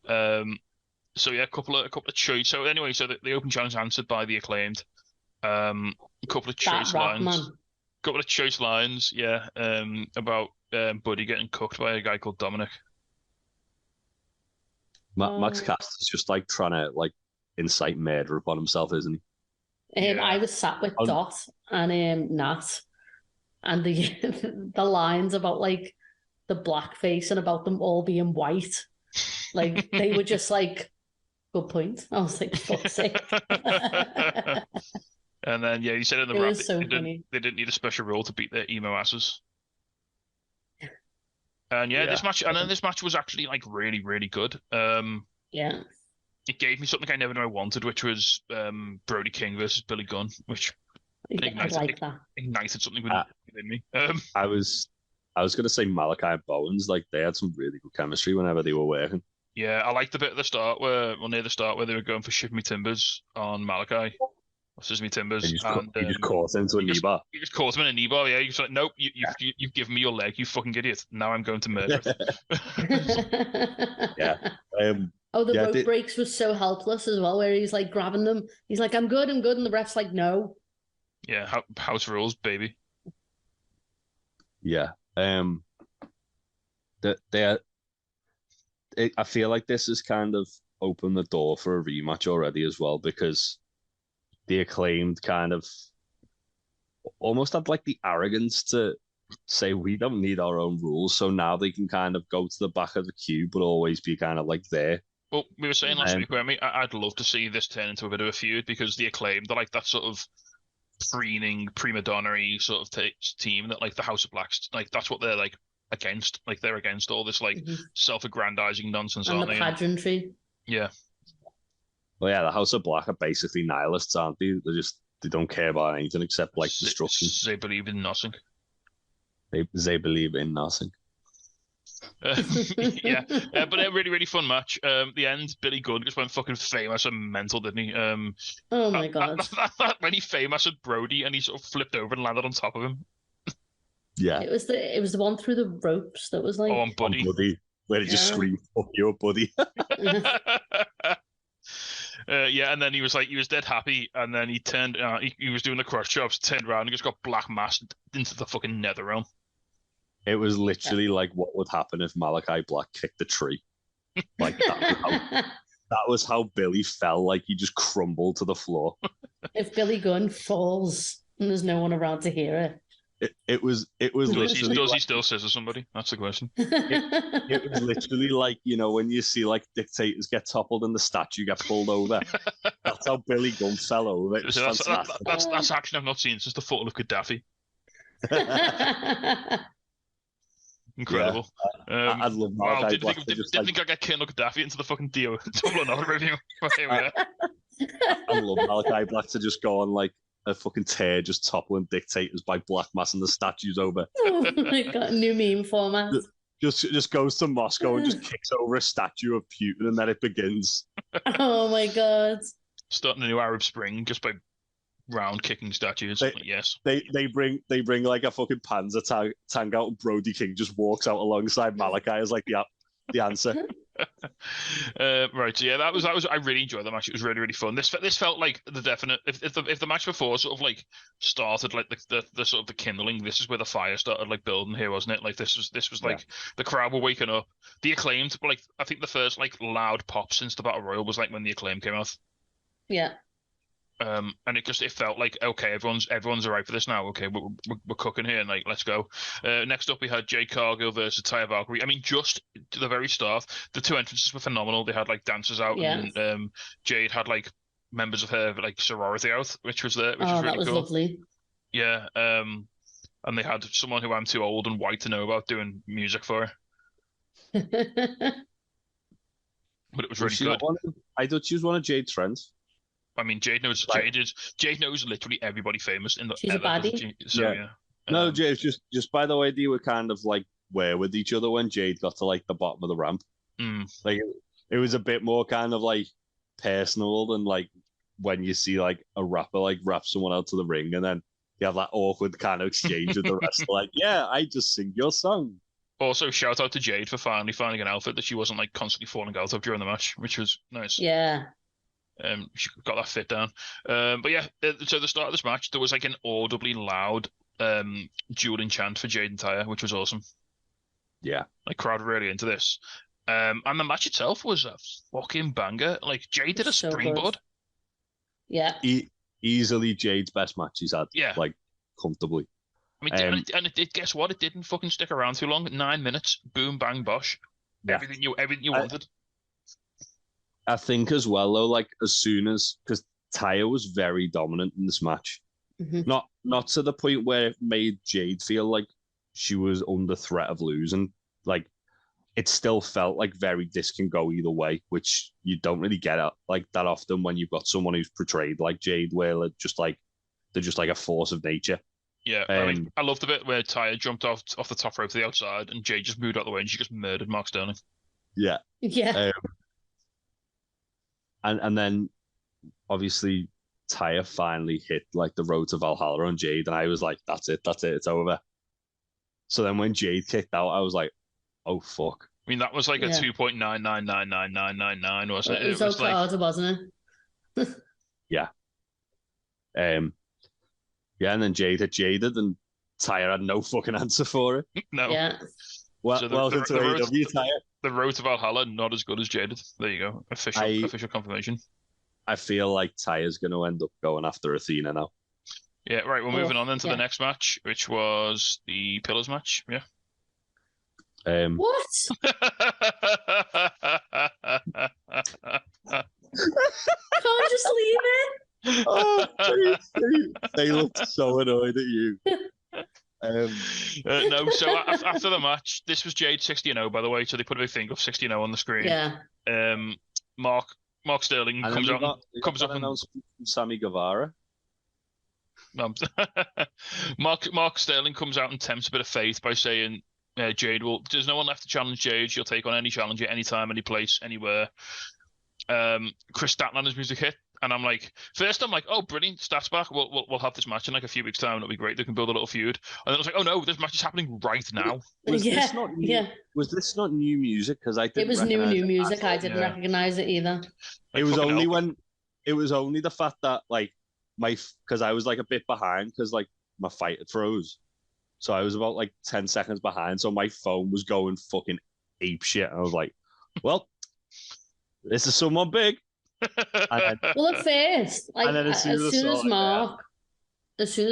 So yeah, a couple of choice. So anyway, so the Open Challenge answered by the Acclaimed. A couple of choice lines. Man. Couple of choice lines. Yeah. About Buddy getting cooked by a guy called Dominic. Max Caster's just like trying to like incite murder upon himself, isn't he? I was sat with Dot and Nat, and the the lines about like the blackface and about them all being white, like they were just like, good point. I was like, fuck's sake. And then you said in the rap they didn't need a special rule to beat their emo asses. And this match was actually like really, really good. Yeah. It gave me something I never knew I wanted, which was Brody King versus Billy Gunn, which ignited something within me. I was going to say Malachi and Bowens, like they had some really good chemistry whenever they were working. Yeah, I liked the bit at the start near the start where they were going for Shiv Me Timbers on Malachi. Scissor Me Timbers. He just caught him into a knee bar. He just caught him in a knee bar, yeah. He's like, nope, you've given me your leg, you fucking idiot. Now I'm going to murder it. Yeah. The rope breaks was so helpless as well, where he's like grabbing them. He's like, I'm good, and the ref's like, no. Yeah, house rules, baby. Yeah. I feel like this has kind of opened the door for a rematch already as well, because the Acclaimed kind of almost had like the arrogance to say we don't need our own rules, so now they can kind of go to the back of the queue but always be kind of like there. Well, we were saying last week, weren't we? I'd love to see this turn into a bit of a feud, because the Acclaimed, they're like that sort of preening, prima donna-y sort of team that like the House of Blacks, like that's what they're like against. Like they're against all this like self-aggrandizing nonsense, and aren't the they? Pageantry. Yeah. Well, yeah, the House of Black are basically nihilists, aren't they? They don't care about anything except like destruction. They believe in nothing. They believe in nothing. But a really, really fun match. The end, Billy Gunn just went fucking famous and mental, didn't he? Oh my god! When he famous at Brody and he sort of flipped over and landed on top of him. Yeah, it was the one through the ropes that was like on Buddy, where he just screamed, "Fuck you, Buddy!" And then he was dead happy, and then he turned. He was doing the cross chops, turned around, and just got black masked into the fucking nether realm. It was literally like what would happen if Malachi Black kicked the tree. Like that was how Billy fell. Like he just crumbled to the floor. If Billy Gunn falls and there's no one around to hear it was literally. Does he still scissor somebody? That's the question. It was literally like, when you see like dictators get toppled and the statue get pulled over. That's how Billy Gunn fell over. It was fantastic. That's action I've not seen since the fall of Gaddafi. Incredible. Yeah. I'd love Malachi Black. Didn't think I'd get Colonel Gaddafi into the fucking deal. Double another review. I love Malachi Black to just go on like a fucking tear, just toppling dictators by black massing the statues over. Oh my God, new meme format. Just goes to Moscow and just kicks over a statue of Putin, and then it begins. Oh my God. Starting a new Arab Spring just by round kicking statues. Yes. They bring like a fucking Panzer tank out, and Brody King just walks out alongside Malachi as like the answer. Right, so yeah, that was I really enjoyed the match. It was really, really fun. This felt like the definite if the match before sort of like started like the sort of the kindling, this is where the fire started like building here, wasn't it? Like this was like the crowd were waking up. The Acclaimed, like I think the first like loud pop since the Battle Royal was like when the Acclaim came out. Yeah. And it felt like, okay, everyone's all right for this now. Okay, we're cooking here, and like let's go. Next up we had Jade Cargill versus Taya Valkyrie. I mean, just to the very start, the two entrances were phenomenal. They had like dancers out, and Jade had like members of her like sorority out, which was really that was cool. Lovely. Yeah. And they had someone who I'm too old and white to know about doing music for her. But it was really good. I thought she was one of Jade's friends. I mean, Jade knows literally everybody famous in the. She's a baddie. Yeah. No, Jade, just by the way, they were kind of like with each other when Jade got to like the bottom of the ramp. Like it was a bit more kind of like personal than like when you see like a rapper like rap someone out to the ring, and then you have that awkward kind of exchange with the rest. Like, yeah, I just sing your song. Also, shout out to Jade for finally finding an outfit that she wasn't like constantly falling out of during the match, which was nice. Yeah. She got that fit down. But yeah, so the start of this match, there was like an audibly loud dueling chant for Jade and Taya, which was awesome. Yeah. Like, crowd really into this. And the match itself was a fucking banger. Like, Jade did a springboard. Yeah. Easily Jade's best match he's had. Yeah. Like, comfortably. I mean, guess what? It didn't fucking stick around too long. 9 minutes, boom, bang, bosh. Yeah. Everything you wanted. I think as well though, like as soon as because Taya was very dominant in this match, not to the point where it made Jade feel like she was under threat of losing. Like it still felt like this can go either way, which you don't really get at like that often when you've got someone who's portrayed like Jade, where they're just like a force of nature. Yeah, I loved the bit where Taya jumped off the top rope to the outside, and Jade just moved out the way, and she just murdered Mark Sterling. Yeah. Yeah. And then obviously Taya finally hit like the road to Valhalla on Jade, and I was like, that's it, it's over. So then when Jade kicked out, I was like, oh fuck. I mean, that was like a 2.999999, wasn't it? It was so hard, wasn't it? Yeah. Yeah, and then Jade had jaded, and Taya had no fucking answer for it. No. Yeah. Welcome to AEW, Taya. The road to Valhalla, not as good as Jaded. There you go. Official confirmation. I feel like Taya's going to end up going after Athena now. Yeah, right. We're moving on then to the next match, which was the Pillars match. Yeah. What? Can't just leave it. Oh, they looked so annoyed at you. No, so after the match, this was Jade 60-0, by the way, so they put a big thing of 60-0 on the screen. Yeah. Mark Sterling comes up and Sammy Guevara. Mark Sterling comes out and tempts a bit of faith by saying, Jade, well, there's no one left to challenge Jade. She'll take on any challenger, anytime, any place, anywhere. Chris Statlander's music hit. And I'm like, oh, brilliant, Stats back. We'll have this match in like a few weeks' time. It'll be great. They can build a little feud. And then I was like, oh no, this match is happening right now. Was this not new music? Because I didn't. It was new music. I didn't recognize it either. It was only the fact that like because I was like a bit behind because like my fight had froze, so I was about like 10 seconds behind. So my phone was going fucking ape shit. And I was like, well, this is someone big. Well, at first, like as soon as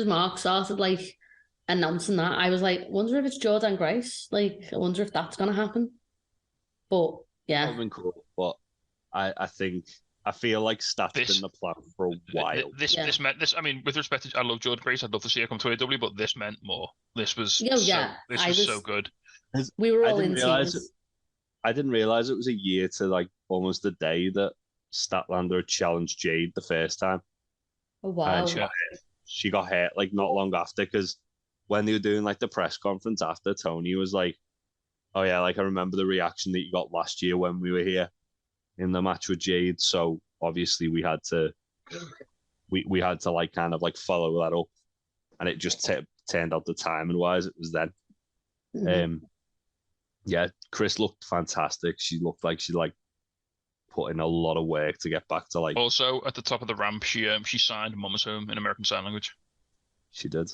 Mark started like announcing that, I was like, wonder if it's Jordan Grace. Like, I wonder if that's gonna happen. But yeah, that would have been cool. But I feel like Stats been the plan for a while. This meant this. I mean, with respect to, I love Jordan Grace. I'd love to see her come to AEW, but this meant more. This was so good. We were all in tears. I didn't realize it was a year to like almost the day that Statlander had challenged Jade the first time, Oh, wow. and she got hurt like not long after, because when they were doing like the press conference after, Tony was like, "Oh yeah, like I remember the reaction that you got last year when we were here in the match with Jade." So obviously we had to like kind of like follow that up, and it just turned out the timing wise it was then. Yeah, Chris looked fantastic. She looked like she like put in a lot of work to get back to like. Also, at the top of the ramp, she signed "Mama's Home" in American Sign Language. She did.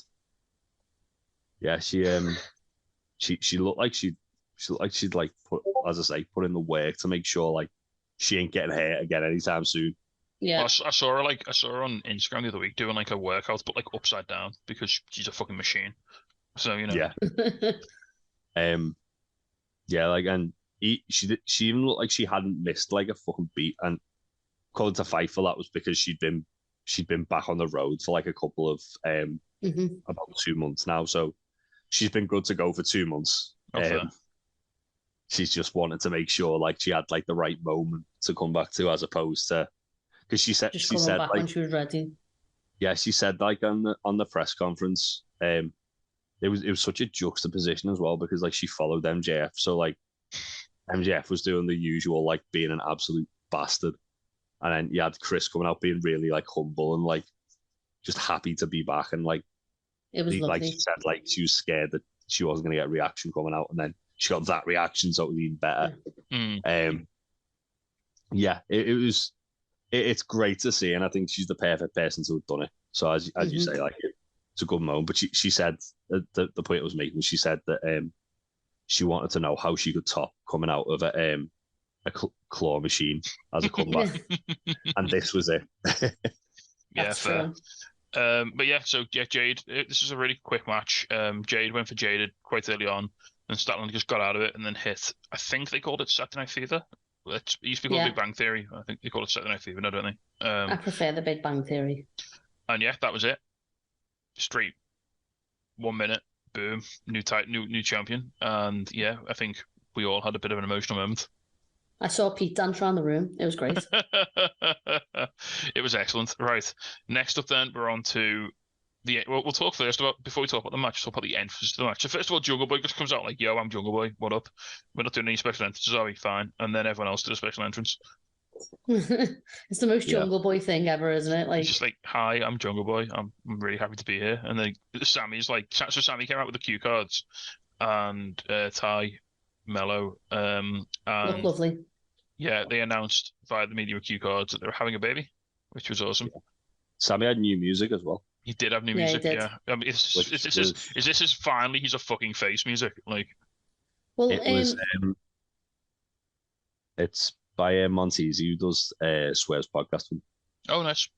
Yeah, she looked like she'd like put, as I say, put in the work to make sure like she ain't getting hurt again anytime soon. Yeah. I saw her on Instagram the other week doing like a workout, but like upside down because she's a fucking machine. So you know. Yeah. Yeah, like, and she even looked like she hadn't missed like a fucking beat, and according to Fightful, that was because she'd been back on the road for like a couple of about 2 months now, so she's been good to go for 2 months. She's just wanted to make sure like she had like the right moment to come back to, as opposed to, because she said back like, when she was ready. Yeah, she said like on the press conference, it was such a juxtaposition as well, because like she followed MJF, so like MJF was doing the usual like being an absolute bastard, and then you had Chris coming out being really like humble and like just happy to be back, and like it was like lovely. she said like she was scared that she wasn't going to get a reaction coming out, and then she got that reaction, so it was even better. Yeah, it's great to see, and I think she's the perfect person to have done it. So as you say, like it's a good moment. But she said the point I was making, she said that she wanted to know how she could top coming out of a claw machine as a comeback, and this was it. Yeah, fair. But yeah, so yeah, Jade. This is a really quick match. Jade went for Jaded quite early on, and Statlander just got out of it and then hit. I think they called it Saturday Night Fever. It used to be called Big Bang Theory. I think they call it Saturday Night Fever now, don't they? I prefer the Big Bang Theory. And yeah, that was it. Straight 1 minute, boom, new champion. And yeah, I think we all had a bit of an emotional moment. I saw Pete dance around the room. It was great. It was excellent. Right. Next up then, we're on to we'll talk first about, before we talk about the match, talk about the entrance to the match. So first of all, Jungle Boy just comes out like, "Yo, I'm Jungle Boy, what up? We're not doing any special entrances, are we? Fine." And then everyone else did a special entrance. It's the most Jungle Boy thing ever, isn't it? Like, it's just like, "Hi, I'm Jungle Boy. I'm really happy to be here." And then Sammy's like, so Sammy came out with the cue cards, and Ty, Mello, and look lovely. Yeah, they announced via the media cue cards that they were having a baby, which was awesome. Sammy had new music as well. He did have new music, he did. yeah. I mean, is this finally he's a fucking face music? Like, well, it's by Montesi, who does Swear's podcast. Oh, nice.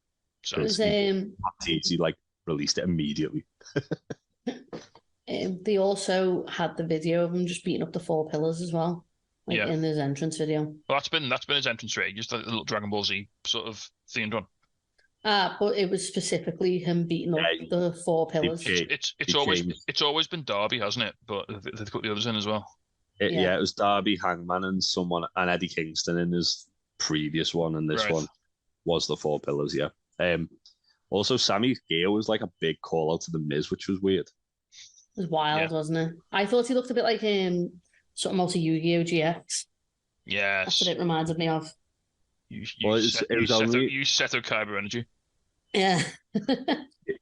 So Montesi like released it immediately. They also had the video of him just beating up the 4 pillars as well, like in his entrance video. Well, that's been his entrance for ages, the little Dragon Ball Z sort of themed one. But it was specifically him beating up the 4 pillars. It's always been Darby, hasn't it? But they've put the others in as well. It was Darby, Hangman, and Eddie Kingston in his previous one, and this one was the 4 pillars. Yeah. Also, Sammy's gear was like a big call out to the Miz, which was weird. It was wild, wasn't it? I thought he looked a bit like something out of Yu-Gi-Oh! GX. Yes. That's what it reminded me of. You Seto Kaiba energy. Yeah.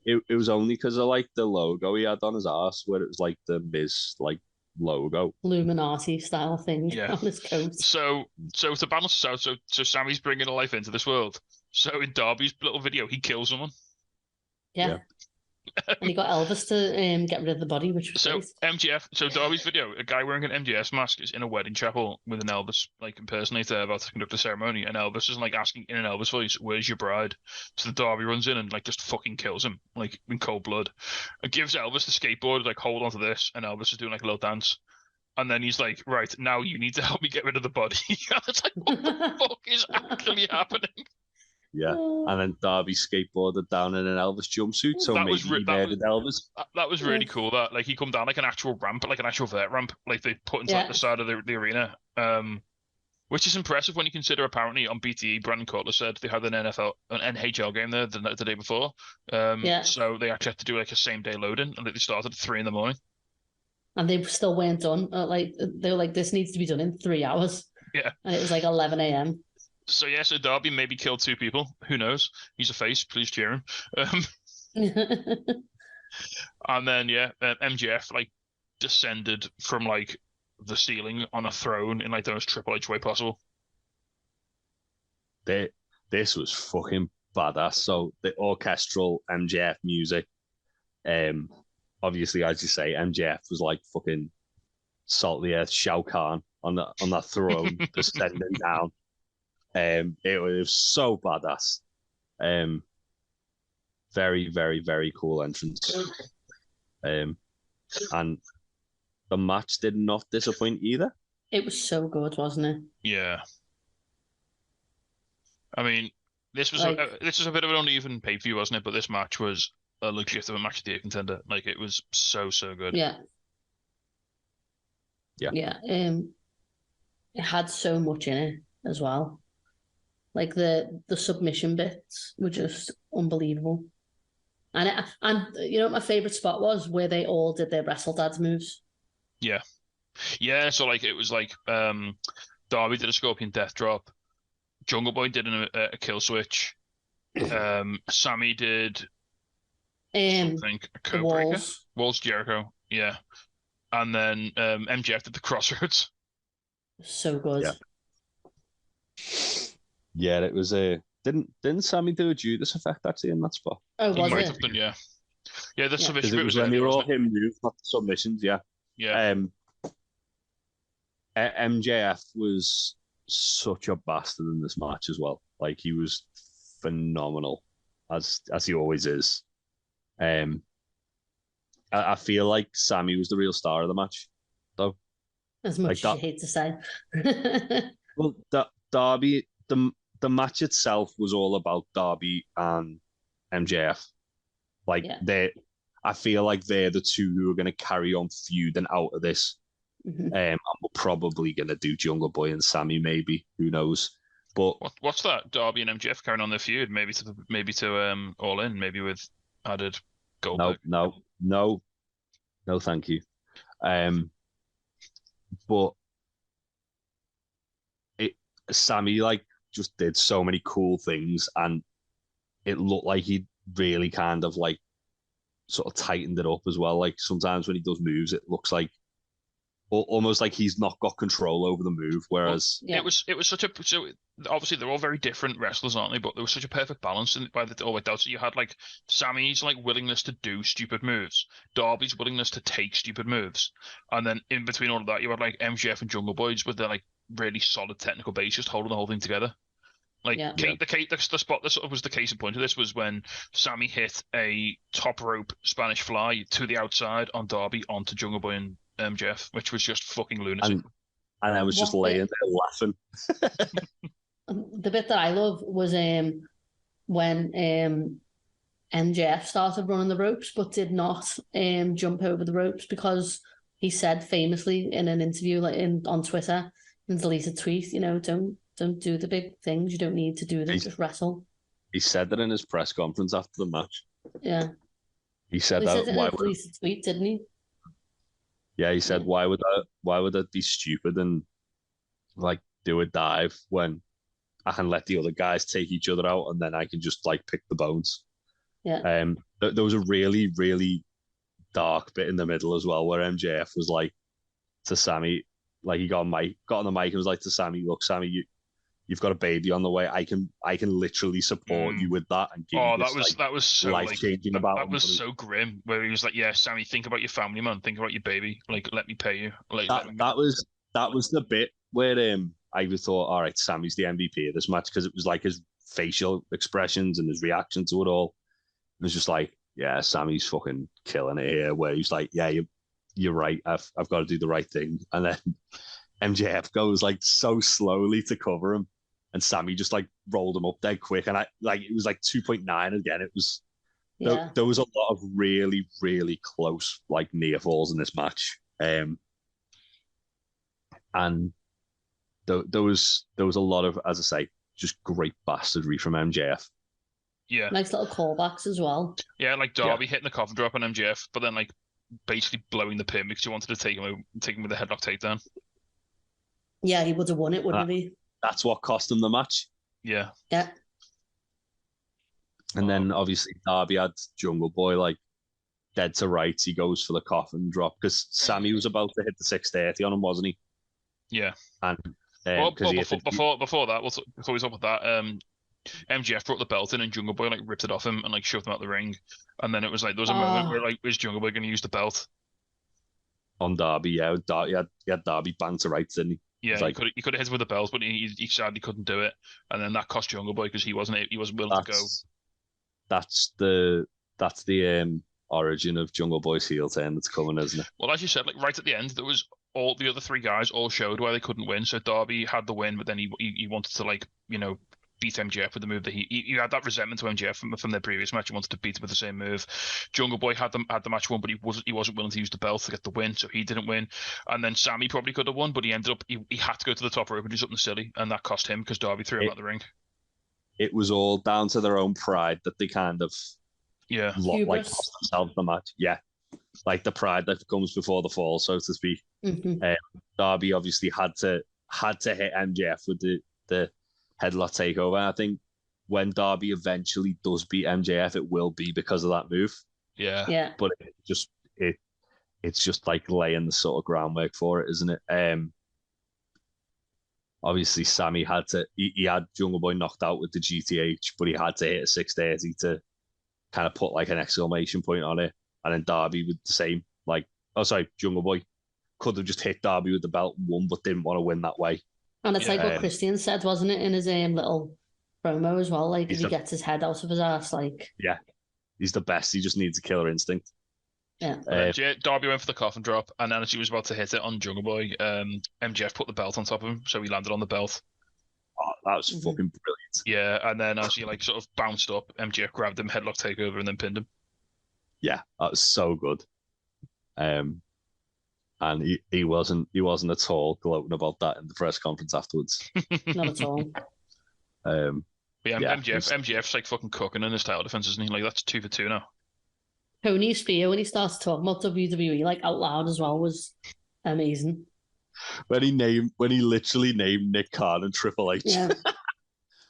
it was only because of like the logo he had on his arse, where it was like the Miz like logo, Illuminati style thing on his coat. So to balance this out, so Sammy's bringing a life into this world. So in Darby's little video, he kills someone. Yeah. And he got Elvis to get rid of the body, which was great. So Darby's video, a guy wearing an MJF mask is in a wedding chapel with an Elvis like impersonator about to conduct a ceremony, and Elvis is like asking in an Elvis voice, "Where's your bride?" So the Darby runs in and like just fucking kills him like in cold blood, and gives Elvis the skateboard, like, "Hold on to this," and Elvis is doing like a little dance. And then he's like, "Right, now you need to help me get rid of the body." It's like, what the fuck is actually happening? Yeah, and then Darby skateboarded down in an Elvis jumpsuit, so maybe he murdered Elvis. That was really cool. That like he come down like an actual ramp, like an actual vert ramp, like they put into like the side of the arena. Which is impressive when you consider apparently on BTE, Brandon Cutler said they had an NHL game there the day before. Yeah. So they actually had to do like a same day loading, and they started at 3 a.m. And they still weren't done. They were like, this needs to be done in 3 hours. Yeah. And it was like 11 a.m. So yeah, so Darby maybe killed 2 people. Who knows? He's a face. Please cheer him. And then MJF like descended from like the ceiling on a throne in like the most Triple H way possible. This was fucking badass. So the orchestral MJF music, obviously, as you say, MJF was like fucking salt of the earth Shao Kahn on that throne descending down. It was so badass. Very, very, very cool entrance. And the match did not disappoint either. It was so good, wasn't it? Yeah. I mean, this was a bit of an uneven pay-per-view, wasn't it? But this match was a legitimate match of the year contender. Like, it was so good. Yeah. Yeah. Yeah. It had so much in it as well. Like the submission bits were just unbelievable. And you know what my favorite spot was? Where they all did their Wrestle Dads moves. Yeah. Yeah, so like it was like Darby did a Scorpion Death Drop, Jungle Boy did a kill switch, Sammy did something, a code breaker. Walls Jericho, yeah. And then MJF did the Crossroads. So good. Yeah, it was a didn't Sammy do a Judas effect actually in that spot? Oh, was might it? have done, yeah. Yeah, the submission Because it was when they were all him moves, not the submissions, yeah. Yeah. MJF was such a bastard in this match as well. Like, he was phenomenal, as he always is. I feel like Sammy was the real star of the match, though. As much as you hate to say. Well, Darby, the match itself was all about Darby and MJF. Like, I feel like they're the two who are going to carry on feuding out of this. Mm-hmm. And we're probably going to do Jungle Boy and Sammy, maybe. Who knows? But what's that? Darby and MJF carrying on their feud, maybe to All In, maybe with added Goldberg. No, thank you. But Sammy like just did so many cool things, and it looked like he really kind of like sort of tightened it up as well. Like, sometimes when he does moves, it looks like almost like he's not got control over the move. Whereas it was such a so obviously they're all very different wrestlers, aren't they? But there was such a perfect balance by the all way out. So you had like Sammy's like willingness to do stupid moves, Darby's willingness to take stupid moves, and then in between all of that, you had like MJF and Jungle Boys with their like really solid technical base, just holding the whole thing together. Like the spot that sort of was the case in point of this was when Sammy hit a top rope Spanish fly to the outside on Darby onto Jungle Boy and MJF, which was just fucking lunacy. And I was just laying there laughing. The bit that I love was when MJF started running the ropes but did not jump over the ropes, because he said famously in an interview on Twitter, in deleted tweet, don't do the big things. You don't need to do them. Just wrestle. He said that in his press conference after the match. Yeah. He said that. Said it in a deleted tweet, didn't he? Yeah, he said, why would that be stupid and like do a dive when I can let the other guys take each other out and then I can just like pick the bones. Yeah. There was a really, really dark bit in the middle as well where MJF was like to Sammy, like he got on the mic and was like to Sammy, look, Sammy, you've got a baby on the way. I can literally support you with that and give you this, that was so life-changing that was so grim. Where he was like, "Yeah, Sammy, think about your family, man. Think about your baby. Like, let me pay you." Like that was the bit where I thought, all right, Sammy's the MVP of this match, because it was like his facial expressions and his reaction to it all. It was just like, yeah, Sammy's fucking killing it here. Where he's like, yeah, you're right. I've got to do the right thing, and then MJF goes like so slowly to cover him. And Sammy just like rolled him up dead quick, and it was like 2.9 again. It was there was a lot of really, really close like near falls in this match, and there was a lot of, as I say, just great bastardry from MJF. Yeah. Nice little callbacks as well. Yeah, like Darby hitting the coffin drop on MJF, but then like basically blowing the pin because he wanted to take him with a headlock takedown. Yeah, he would have won it, wouldn't he? That's what cost him the match. Yeah. Yeah. And then obviously Darby had Jungle Boy like dead to rights. He goes for the coffin drop because Sammy was about to hit the 630 on him, wasn't he? Yeah. And before that, before we talk about that, MJF brought the belt in and Jungle Boy like ripped it off him and like shoved him out the ring. And then it was like there was a moment where like, is Jungle Boy going to use the belt on Darby? Yeah, he had Darby banged to rights, didn't he? Yeah, like, he could have hit him with the belt, but he sadly couldn't do it. And then that cost Jungle Boy because he wasn't willing to go. That's the origin of Jungle Boy's heel turn that's coming, isn't it? Well, as you said, like right at the end, there was all the other three guys all showed why they couldn't win. So Darby had the win, but then he wanted to like beat MJF with the move that he had that resentment to MJF from their previous match. He wanted to beat him with the same move. Jungle Boy had the match won, but he wasn't willing to use the belt to get the win, so he didn't win. And then Sammy probably could have won, but he ended up he had to go to the top rope and do something silly, and that cost him because Darby threw him out the ring. It was all down to their own pride that they kind of cost themselves the match. Yeah, like the pride that comes before the fall, so to speak. Mm-hmm. Darby obviously had to hit MJF with the headlock takeover. And I think when Darby eventually does beat MJF, it will be because of that move. Yeah. But it's just like laying the sort of groundwork for it, isn't it? Obviously Sammy had Jungle Boy knocked out with the GTH, but he had to hit a 630 to kind of put like an exclamation point on it. And then Darby with the same, Jungle Boy could have just hit Darby with the belt and won, but didn't want to win that way. And it's like what Christian said, wasn't it, in his little promo as well? Like, if he gets his head out of his ass, like... Yeah, he's the best. He just needs a killer instinct. Yeah. Darby went for the coffin drop, and then as he was about to hit it on Jungle Boy, MJF put the belt on top of him, so he landed on the belt. Oh, that was fucking brilliant. Yeah, and then as he like sort of bounced up, MJF grabbed him, headlock takeover, and then pinned him. Yeah, that was so good. And he wasn't at all gloating about that in the press conference afterwards. Not at all. MJF's like fucking cooking in his title defense, isn't he? Like that's 2 for 2 now. Tony's fear when he starts talking about WWE like out loud as well was amazing. When he literally named Nick Khan and Triple H. Yeah.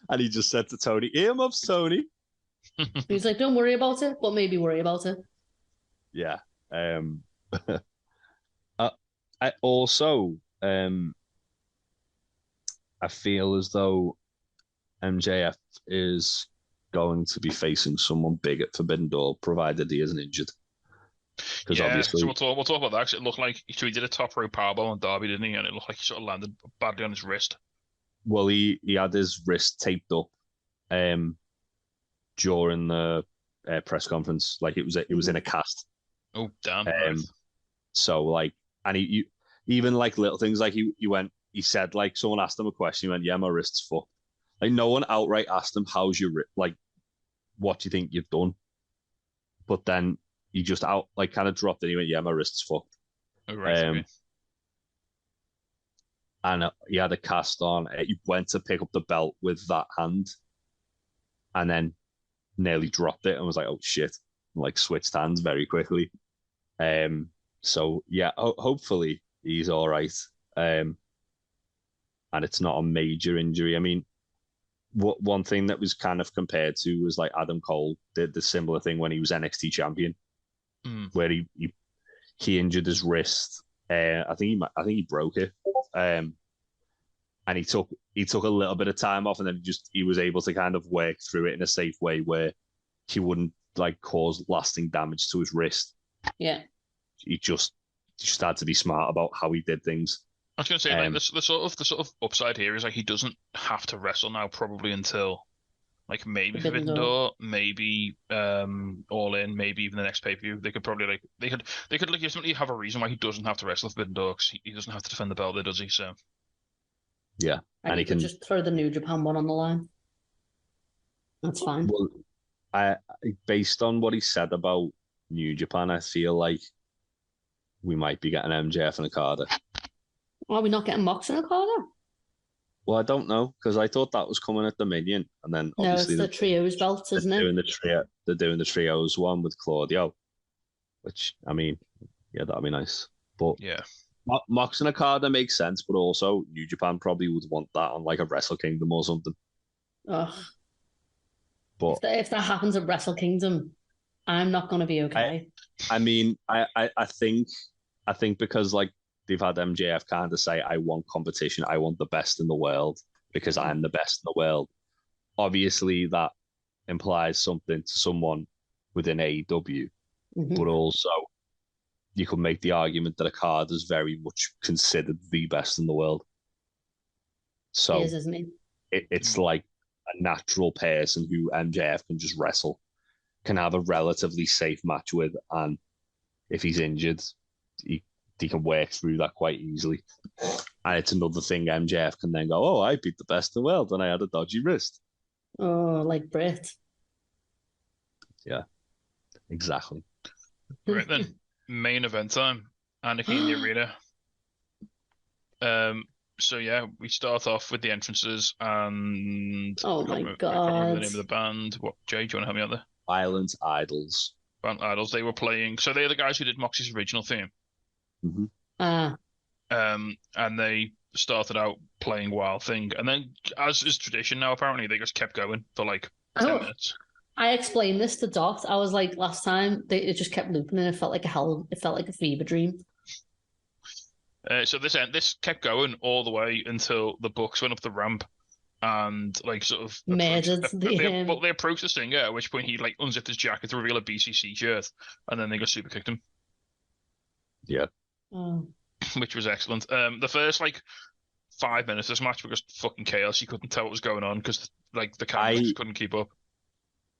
And he just said to Tony, "Earmuffs, Tony." He's like, "Don't worry about it, but maybe worry about it." Yeah. I also I feel as though MJF is going to be facing someone big at Forbidden Door, provided he isn't injured. Because obviously, so we'll talk about that. It looked like he did a top rope powerbomb on Darby, didn't he? And it looked like he sort of landed badly on his wrist. Well, he had his wrist taped up during the press conference, like it was in a cast. Oh damn! So like, and he even like little things like he said like someone asked him a question, he went, "Yeah, my wrist's fucked." Like no one outright asked him, "How's your wrist? Like, what do you think you've done?" But then he just kind of dropped it. He went, "Yeah, my wrist's fucked." Oh, right. Okay. And he had a cast on. He went to pick up the belt with that hand, and then nearly dropped it and was like, "Oh shit!" And, like switched hands very quickly. So yeah, hopefully he's all right. And it's not a major injury. I mean, one thing that was kind of compared to was like Adam Cole did the similar thing when he was NXT champion, where he injured his wrist. I think he broke it. And he took a little bit of time off, and then he was able to kind of work through it in a safe way where he wouldn't like cause lasting damage to his wrist. Yeah. He just had to be smart about how he did things. I was going to say, like the sort of upside here is like he doesn't have to wrestle now, probably until like maybe Forbidden Door, maybe All In, maybe even the next pay-per-view. They could probably they could legitimately have a reason why he doesn't have to wrestle Forbidden Door because he doesn't have to defend the belt there, does he? So yeah, and he can just throw the New Japan one on the line. That's fine. Well, based on what he said about New Japan, I feel like we might be getting MJF and Okada. Are we not getting Mox and Okada? Well, I don't know because I thought that was coming at Dominion, and then No, obviously it's the trios belt, isn't they're it? doing the trio. They're doing the trios one with Claudio, which I mean, yeah, that'd be nice. But Yeah. Mox and Okada makes sense, but also New Japan probably would want that on like a Wrestle Kingdom or something. Ugh. But If that happens at Wrestle Kingdom, I'm not going to be okay. I mean, I think because like they've had MJF kind of say, I want competition, I want the best in the world because I'm the best in the world. Obviously, that implies something to someone within AEW, but also you could make the argument that Okada is very much considered the best in the world. So He is, isn't he? It's like a natural person who MJF can just wrestle, can have a relatively safe match with, and if he's injured, he can work through that quite easily. And it's another thing MJF can then go, oh, I beat the best in the world and I had a dodgy wrist. Oh, like Brit. Yeah, exactly. Right then, main event time. Anarchy in the arena. So yeah, we start off with the entrances and Oh I my can't remember the God. name of the band. What, Jay, do you want to help me out there? Violent Idols. Band Idols. They were playing. So they're the guys who did Moxie's original theme. And they started out playing Wild Thing, and then, as is tradition now, apparently they just kept going for like 10 minutes. I explained this to Dot. I was like, last time it just kept looping, and it felt like a fever dream. So this kept going all the way until the Bucks went up the ramp and like sort of Murdered they approached the Stinger, at which point he like unzipped his jacket to reveal a BCC shirt, and then they just super kicked him. Yeah. Oh. Which was excellent. The first like 5 minutes of this match were just fucking chaos. You couldn't tell what was going on because like the cameras couldn't keep up.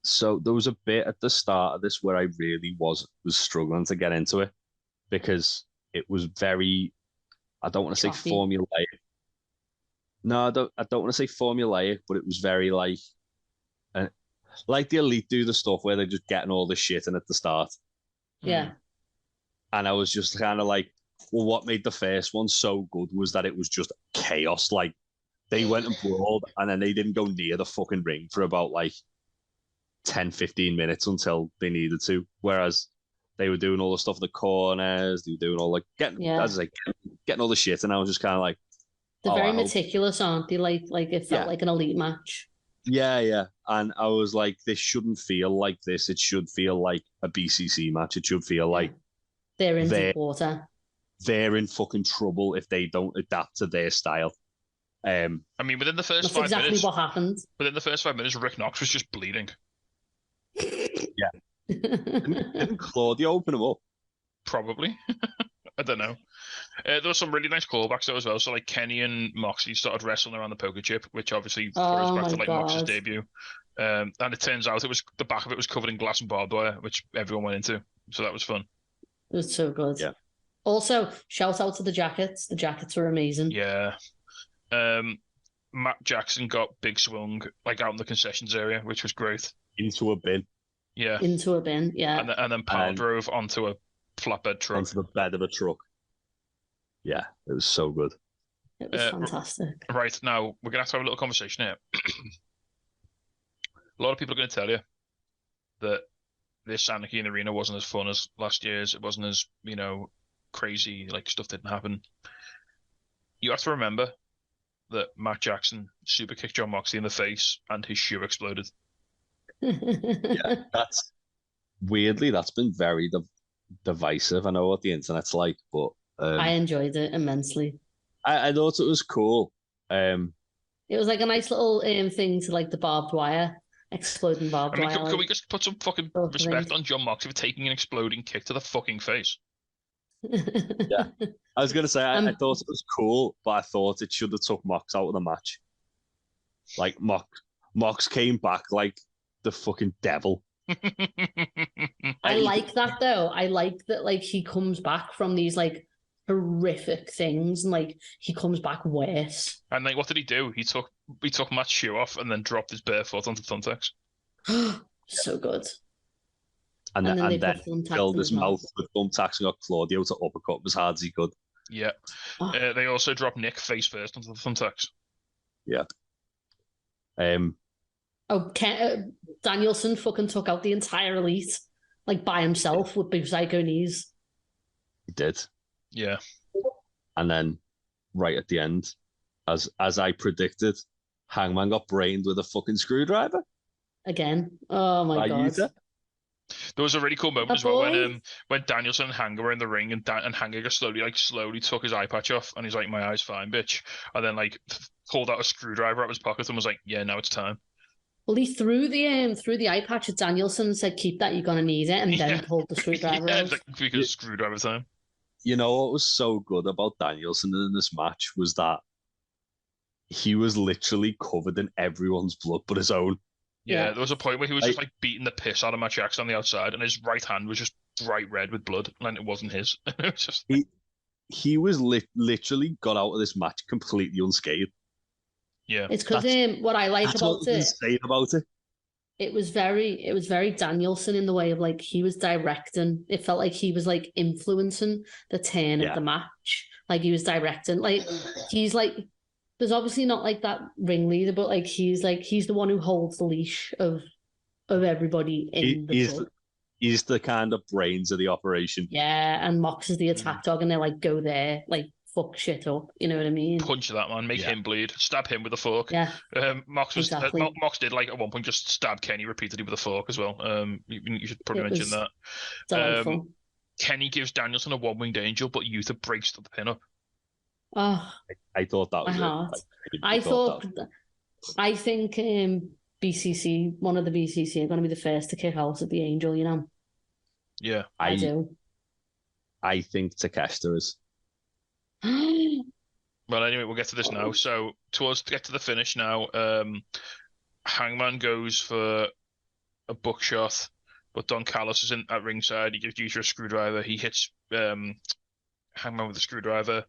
So there was a bit at the start of this where I really was struggling to get into it because it was very, I don't want to say formulaic. No, I don't want to say formulaic, but it was very like the Elite do the stuff where they're just getting all the shit in at the start. Yeah. And I was just kind of like, well, what made the first one so good was that it was just chaos. Like they went and brawled and then they didn't go near the fucking ring for about like 10, 15 minutes until they needed to. Whereas they were doing all the stuff in the corners, they were doing all like getting all the shit. And I was just kind of like, they're very meticulous, aren't they? Like it felt like an Elite match. Yeah. And I was like, this shouldn't feel like this. It should feel like a BCC match. It should feel like they're in deep water. They're in fucking trouble if they don't adapt to their style. I mean, within the first 5 minutes, that's exactly what happened. Within the first 5 minutes, Rick Knox was just bleeding. Yeah. Didn't Claudio open him up? Probably. I don't know. There were some really nice callbacks though as well. So like Kenny and Moxley started wrestling around the poker chip, which obviously throws back to like Mox's debut. And it turns out the back of it was covered in glass and barbed wire, which everyone went into. So that was fun. It was so good. Yeah. Also, shout out to the jackets. The jackets were amazing. Yeah. Matt Jackson got big swung like out in the concessions area, which was great. Into a bin. Yeah. Into a bin, yeah. And then power drove onto a flatbed truck. Onto the bed of a truck. Yeah, it was so good. It was fantastic. Right, now we're going to have a little conversation here. A lot of people are going to tell you that this Anarchy in the Arena wasn't as fun as last year's. It wasn't as, crazy, like stuff didn't happen. You have to remember that Matt Jackson super kicked John Moxley in the face and his shoe exploded. Yeah, that's been very divisive. I know what the internet's like, but I enjoyed it immensely. I thought it was cool. It was like a nice little thing to like the barbed wire, exploding barbed wire. Can we just put some fucking respect on John Moxley for taking an exploding kick to the fucking face? Yeah, I was gonna say I thought it was cool, but I thought it should have took Mox out of the match. Like Mox came back like the fucking devil. I like that though. I like that like he comes back from these like horrific things and like he comes back worse. And like what did he do? He took Matt's shoe off and then dropped his bare foot onto thumbtacks. So good. And then filled his mouth with thumbtacks and got Claudio to uppercut him as hard as he could. Yeah. They also dropped Nick face first onto the thumbtacks. Yeah. Oh, Danielson fucking took out the entire elite, like by himself with big psycho knees. He did. Yeah. And then right at the end, as I predicted, Hangman got brained with a fucking screwdriver. Again. Oh my God. Yuta. There was a really cool moment A as well boy. when Danielson and Hanger were in the ring, and Hanger just slowly took his eye patch off, and he's like, "My eye's fine, bitch," and then like pulled out a screwdriver out of his pocket and was like, "Yeah, now it's time." Well, he threw the eye patch at Danielson and said, "Keep that, you're gonna need it," and then pulled the screwdriver Yeah, out. because screwdriver time. You know what was so good about Danielson in this match was that he was literally covered in everyone's blood but his own. Yeah, there was a point where he was just like beating the piss out of Matt Jackson on the outside, and his right hand was just bright red with blood, and it wasn't his. It was just he was literally got out of this match completely unscathed. Yeah, it's because what I like about it. Insane about it. It was very Danielson in the way of like he was directing. It felt like he was like influencing the turn of the match. Like he was directing. Like he's like. There's obviously not like that ringleader, but like he's the one who holds the leash of everybody in the club. He's the kind of brains of the operation. Yeah, and Mox is the attack dog, and they're like, go there, like fuck shit up. You know what I mean? Punch that man, make him bleed, stab him with a fork. Yeah, Mox did like at one point just stab Kenny repeatedly with a fork as well. You should probably mention that. Delightful. Kenny gives Danielson a one-winged angel, but Yuta breaks the pin up. Oh, I thought that was my heart. I think BCC, one of the BCC, are going to be the first to kick out at the Angel. You know. Yeah, I do. I think Takeshita is. Well, anyway, we'll get to this now. So, to get to the finish now, Hangman goes for a buckshot, but Don Callis is at ringside. He gives Yuta a screwdriver. He hits Hangman with a screwdriver.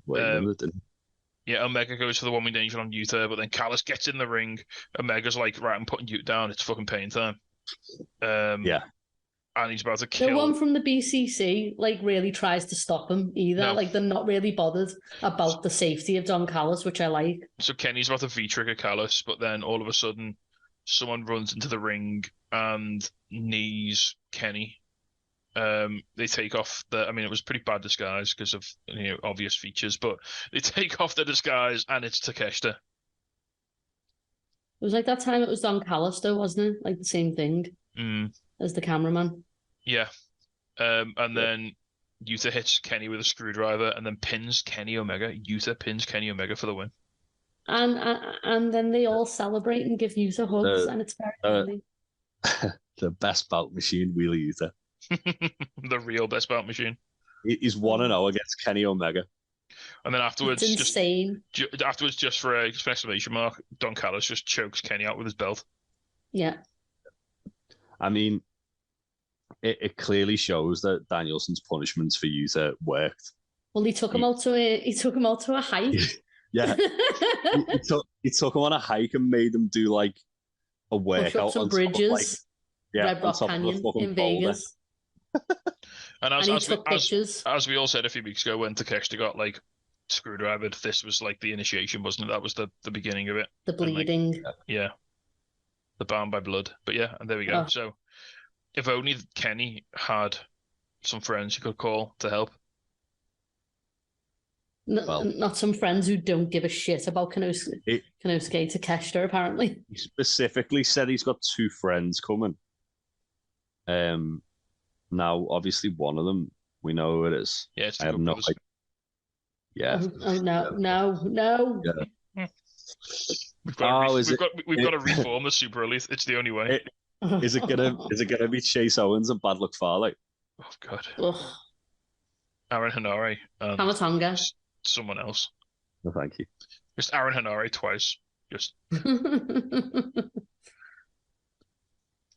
Yeah, Omega goes for the one-winged angel on Yuta, but then Callis gets in the ring. Omega's like, right, I'm putting Yuta down. It's fucking pain time. And he's about to kill. No one from the BCC like really tries to stop him either. No. Like they're not really bothered about the safety of Don Callis, which I like. So Kenny's about to V-trigger Callis, but then all of a sudden, someone runs into the ring and knees Kenny. They take off it was pretty bad disguise because of obvious features, but they take off the disguise and it's Takeshita. It was like that time it was Don Callis though, wasn't it? Like the same thing as the cameraman. Yeah. And then Yuta hits Kenny with a screwdriver and then pins Kenny Omega. Yuta pins Kenny Omega for the win. And then they all celebrate and give Yuta hugs, and it's very funny. The best bout machine, Wheeler Yuta. The real best bout machine. He's 1-0 against Kenny Omega. And then afterwards, it's insane. Just for an exclamation mark, Don Callis just chokes Kenny out with his belt. Yeah. I mean, it clearly shows that Danielson's punishments for Yuta worked. Well, he took him out to a hike. Yeah. he took him on a hike and made him do like a workout on bridges. Red Rock Canyon in Vegas. And as we all said a few weeks ago, when Takeshita got like screwdrivered, this was like the initiation, wasn't it? That was the beginning of it. The bleeding. And, yeah. The bound by blood. But yeah, and there we go. So if only Kenny had some friends he could call to help. Not some friends who don't give a shit about Konosuke Takeshita, apparently. He specifically said he's got 2 friends coming. Now, obviously, one of them, we know who it is. Yeah, it's I have no idea. Yeah. Oh, no. Yeah. We've got to reform the Super Elite. It's the only way. Is it gonna be Chase Owens and Bad Luck Fale? Oh God. Ugh. Aaron Hanare and Hamatonga. Someone else. No, thank you. Just Aaron Hanare twice. Just. So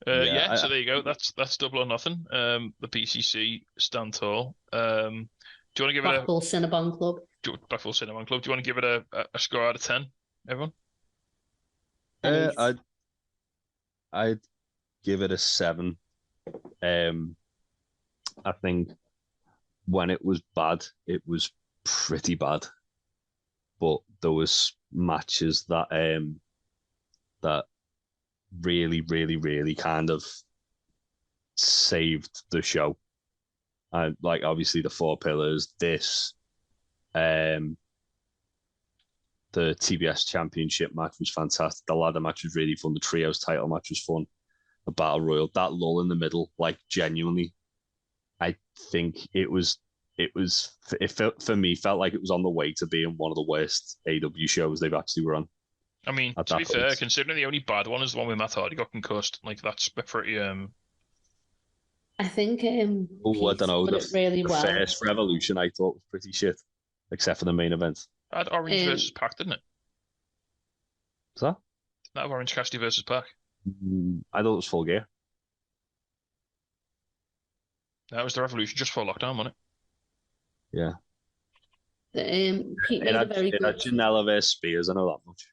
there you go. That's double or nothing. The PCC stand tall. Do you want to give Blackpool Cinnabon Club? Blackpool Cinnabon Club. Do you want to give it a score out of 10, everyone? I'd give it a 7. I think when it was bad, it was pretty bad. But there was matches that that really, really, really kind of saved the show. And like obviously the Four Pillars, this, the TBS Championship match was fantastic. The ladder match was really fun. The trios title match was fun. The battle royal, that lull in the middle, like genuinely, I think it felt for me felt like it was on the way to being one of the worst AW shows they've actually run. I mean, to be fair, considering the only bad one is the one with Matt Hardy got concussed, like that's pretty. I think I don't know. The really well. First Revolution I thought was pretty shit, except for the main event. I had Orange versus Pac, didn't it? Was that? That Orange Cassidy versus Pac. I thought it was Full Gear. That was the Revolution just for lockdown, wasn't it? Yeah. Pete made a very good. Janela versus Spears, I know that much.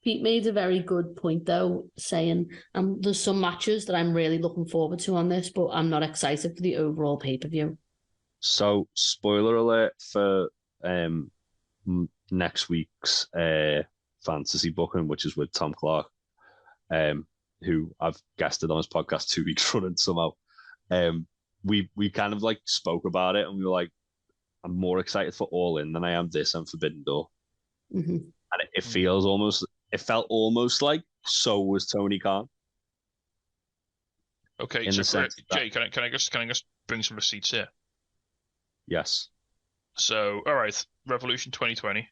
Pete made a very good point, though, saying there's some matches that I'm really looking forward to on this, but I'm not excited for the overall pay-per-view. So, spoiler alert for next week's fantasy booking, which is with Tom Clark, who I've guested on his podcast 2 weeks running somehow. We kind of like spoke about it, and we were like, I'm more excited for All In than I am this and Forbidden Door. Mm-hmm. And it felt almost like so was Tony Khan. Okay, so Jay, can I just bring some receipts here? Yes. So, all right, Revolution 2020.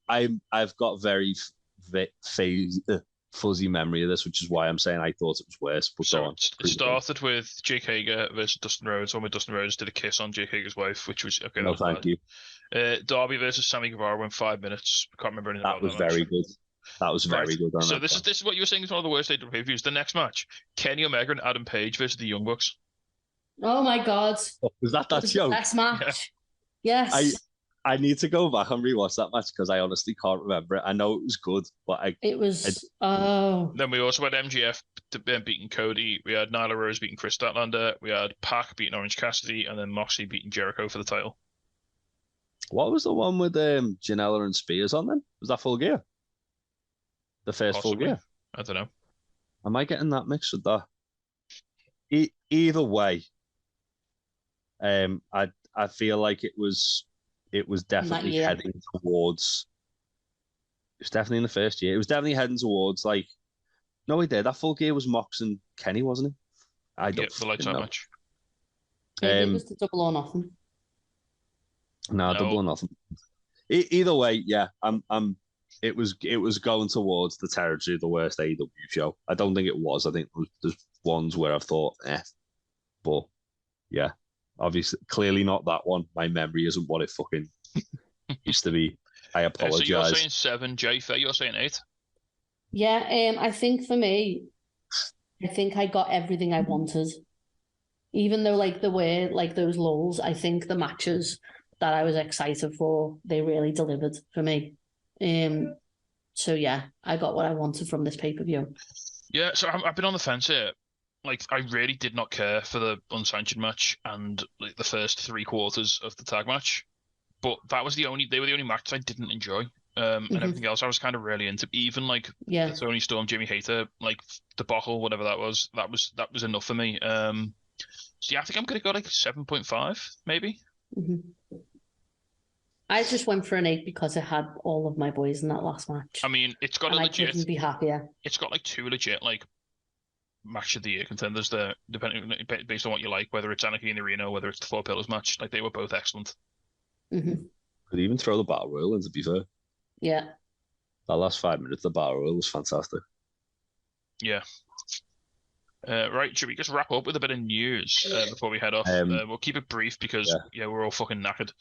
I've got very fuzzy memory of this, which is why I'm saying I thought it was worse. But so it started with Jake Hager versus Dustin Rhodes, when Dustin Rhodes did a kiss on Jake Hager's wife, which was okay. No, thank you. Darby versus Sammy Guevara went 5 minutes. I can't remember anything about that. Was very good. That was very good. So this is what you were saying is one of the worst AW pay-per-views. The next match, Kenny Omega and Adam Page versus the Young Bucks. Oh my God! Was that show? Best match. Yeah. Yes. I need to go back and rewatch that match because I honestly can't remember it. I know it was good, but it was. Oh. Then we also had MGF beating Cody. We had Nyla Rose beating Chris Statlander. We had Pac beating Orange Cassidy, and then Moxley beating Jericho for the title. What was the one with Janela and Spears on then? Was that Full Gear? The first Possibly. Full Gear? I don't know. Am I getting that mixed with that? Either way, I feel like it was definitely heading towards. It was definitely in the first year. It was definitely heading towards like. No, he did. That Full Gear was Mox and Kenny, wasn't it? I don't. The lights out match. It was the Double or Nothing. No, Double or Nothing. Either way, yeah, It was going towards the territory of the worst AEW show. I don't think it was. I think there's ones where I've thought, but yeah, obviously, clearly not that one. My memory isn't what it fucking used to be. I apologize. So you're saying 7, Jay? Faye, you're saying 8? Yeah, I think for me, I think I got everything I wanted. Even though like there were like those lulls, I think the matches that I was excited for, they really delivered for me. So yeah, I got what I wanted from this pay-per-view. Yeah, so I've been on the fence here. Like, I really did not care for the unsanctioned match and like the first 3/4 of the tag match, but they were the only matches I didn't enjoy. And everything else I was kind of really into. Even like the Tony Storm, Jimmy Hayter, like the Bottle, whatever that was enough for me. So yeah, I think I'm gonna go like 7.5, maybe. Mm-hmm. I just went for an 8 because it had all of my boys in that last match. I mean, it's got I couldn't be happier. It's got like 2 legit like match of the year contenders there, depending based on what you like, whether it's Anarchy in the Arena or whether it's the Four Pillars match. Like they were both excellent. Mm-hmm. Could even throw the Battle Royal in, to be fair. Yeah. That last 5 minutes, the Battle Royal was fantastic. Yeah. Right, should we just wrap up with a bit of news before we head off? We'll keep it brief because we're all fucking knackered.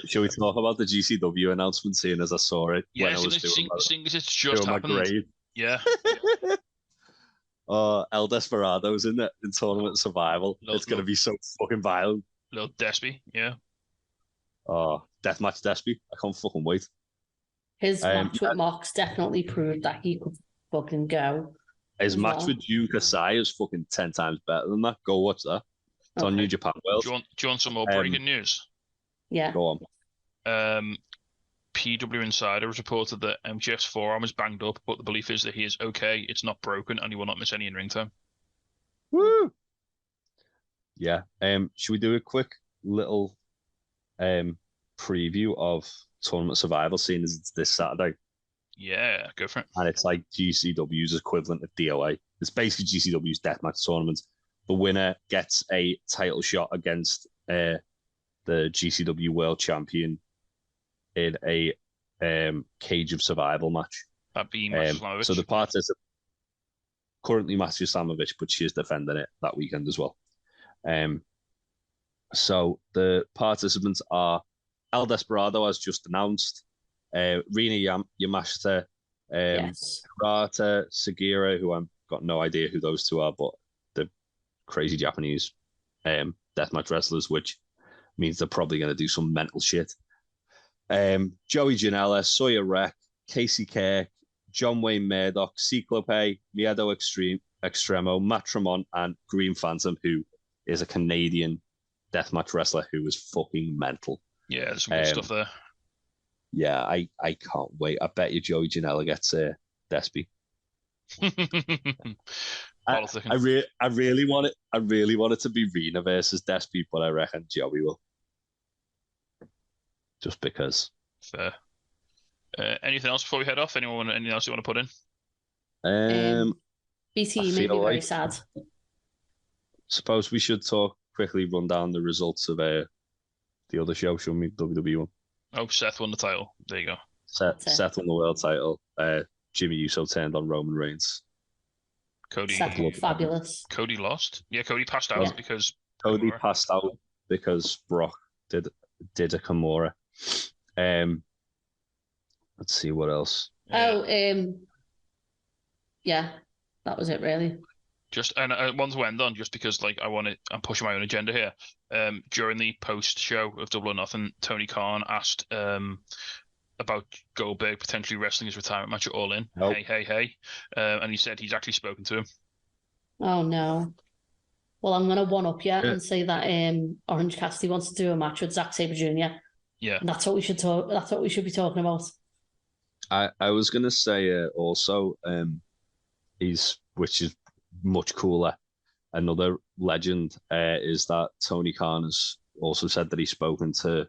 Shall we talk about the GCW announcement, seeing as I saw it? Yeah, when I was seeing as it's just happened. Yeah. El Desperado's in Tournament Survival. It's going to be so fucking violent. Little Despy, yeah. Deathmatch Despy. I can't fucking wait. His match with Mox definitely proved that he could fucking go. His match with Jun Kasai is fucking 10 times better than that. Go watch that. It's on New Japan World. Do you want some more breaking news? Yeah. Go on. PW Insider has reported that MJF's forearm is banged up, but the belief is that he is okay, it's not broken, and he will not miss any in-ring time. Woo! Yeah. Should we do a quick little preview of Tournament Survival, seeing as it's this Saturday? Yeah, go for it. And it's like GCW's equivalent of DOA. It's basically GCW's deathmatch tournament. The winner gets a title shot against the GCW World Champion in a Cage of Survival match. That'd be Matthew Slamovich. So the participant currently Matthew Slamovich, but she is defending it that weekend as well. So the participants are El Desperado, as just announced, Rina Yamashita, Yes. Hirata Sugiura, who I've got no idea who those two are, but they're crazy Japanese deathmatch wrestlers, which means they're probably going to do some mental shit. Joey Janela, Sawyer Wreck, Casey Kirk, John Wayne Murdoch, Cyclope, Miedo Extremo, Matt Tremont, and Green Phantom, who is a Canadian deathmatch wrestler who is fucking mental. Yeah, there's some good stuff there. Yeah, I can't wait. I bet you Joey Janela gets Despy. I really want it. I really want it to be Rena versus Despy, but I reckon Joey will. Just because. Fair. Anything else before we head off? Anything else you want to put in? BT made me very sad. Suppose we should quickly run down the results of the other show. Show me WWE one. Oh, Seth won the title. There you go. Seth won the world title. Jimmy Uso turned on Roman Reigns. Seth looked fabulous. Cody lost. Yeah, Cody passed out because Cody passed out because Brock did a Kimura. Let's see what else. Yeah, that was it really. One to end on, just because I'm pushing my own agenda here. During the post show of Double or Nothing, Tony Khan asked about Goldberg potentially wrestling his retirement match at All In. Nope. Hey. And he said he's actually spoken to him. Oh no. Well, I'm gonna one up you and say that Orange Cassidy wants to do a match with Zack Sabre Jr. Yeah. And that's what we should be talking about. I was gonna say also which is much cooler. Another legend is that Tony Khan has also said that he's spoken to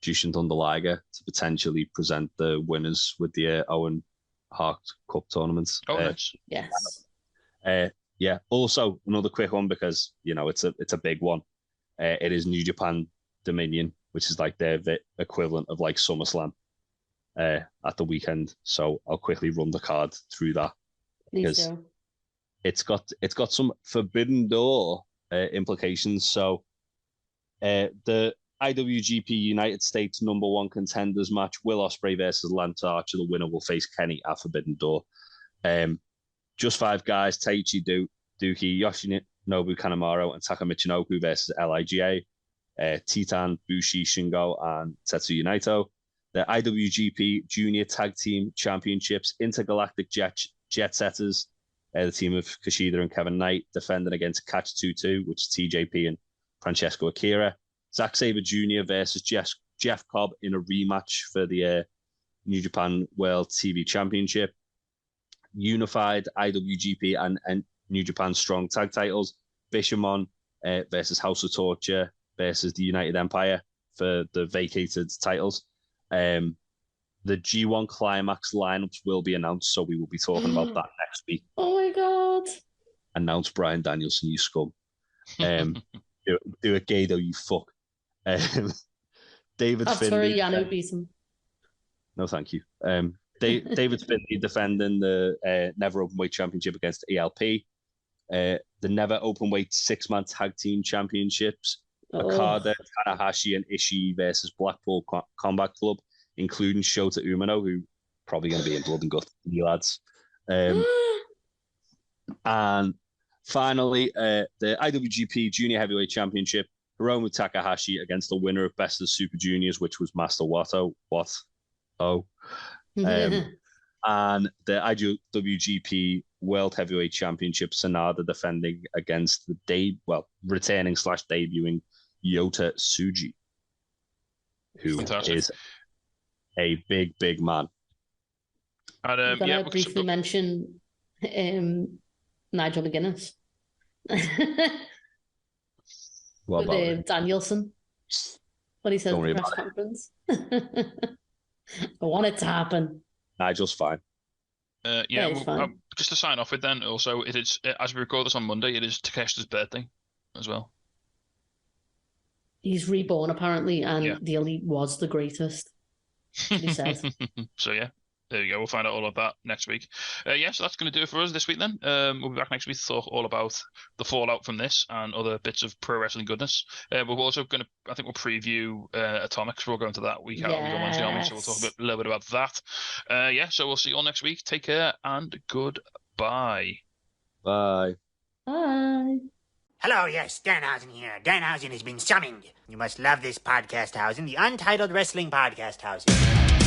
Jushin Thunder Liger to potentially present the winners with the Owen Hart Cup tournament. Oh, nice. Yes. Yeah. Also, another quick one because it's a big one. It is New Japan Dominion, which is like their equivalent of like SummerSlam at the weekend. So I'll quickly run the card through that. Please do. It's got some Forbidden Door implications. So the IWGP United States #1 contenders match, Will Ospreay versus Lance Archer. The winner will face Kenny at Forbidden Door. Just 5 guys: Taichi Duki, Yoshinobu Kanemaru, and Taka Michinoku versus LIGA. Titan, Bushi, Shingo, and Tetsuya Naito. The IWGP Junior Tag Team Championships, Intergalactic Jet Setters. The team of Kushida and Kevin Knight defending against Catch 22, which is TJP and Francesco Akira. Zack Sabre Jr. versus Jeff Cobb in a rematch for the New Japan World TV Championship. Unified IWGP and New Japan Strong Tag Titles. Bishamon versus House of Torture versus the United Empire for the vacated titles. The G1 Climax lineups will be announced, so we will be talking about that next week. Oh my god! Announce Bryan Danielson, you scum. Do it gay though, you fuck. David Finlay. Yano beat him. No, thank you. David Finlay defending the Never Openweight Championship against ELP. The Never Openweight 6-man Tag Team Championships. Okada, Tanahashi, and Ishii versus Blackpool Combat Club, including Shota Umino, who probably going to be in Blood and Guts, you lads. And finally, the IWGP Junior Heavyweight Championship, Hiromu Takahashi against the winner of Best of Super Juniors, which was Master Wato. And the IWGP World Heavyweight Championship, Sanada defending against the returning/debuting Yota Tsuji, who is a big, big man. And I'm going to briefly mention Nigel McGuinness. What about it? Danielson. What he said at the press conference. I want it to happen. Nigel's fine. Fine. Just to sign off with then, also, it is, as we record this on Monday, it is Takeshita's birthday as well. He's reborn, apparently, and the Elite was the greatest. He said. So, yeah. There you go. We'll find out all of that next week. So that's going to do it for us this week then. We'll be back next week to talk all about the fallout from this and other bits of pro wrestling goodness. We're also going to, I think we'll preview Atomics. We'll go into that week out on Wednesday only, so we'll talk a little bit about that. So we'll see you all next week. Take care and goodbye. Bye. Bye. Hello, yes, Danhausen here. Danhausen has been summoned. You must love this podcast housing, the Untitled Wrestling Podcast housing.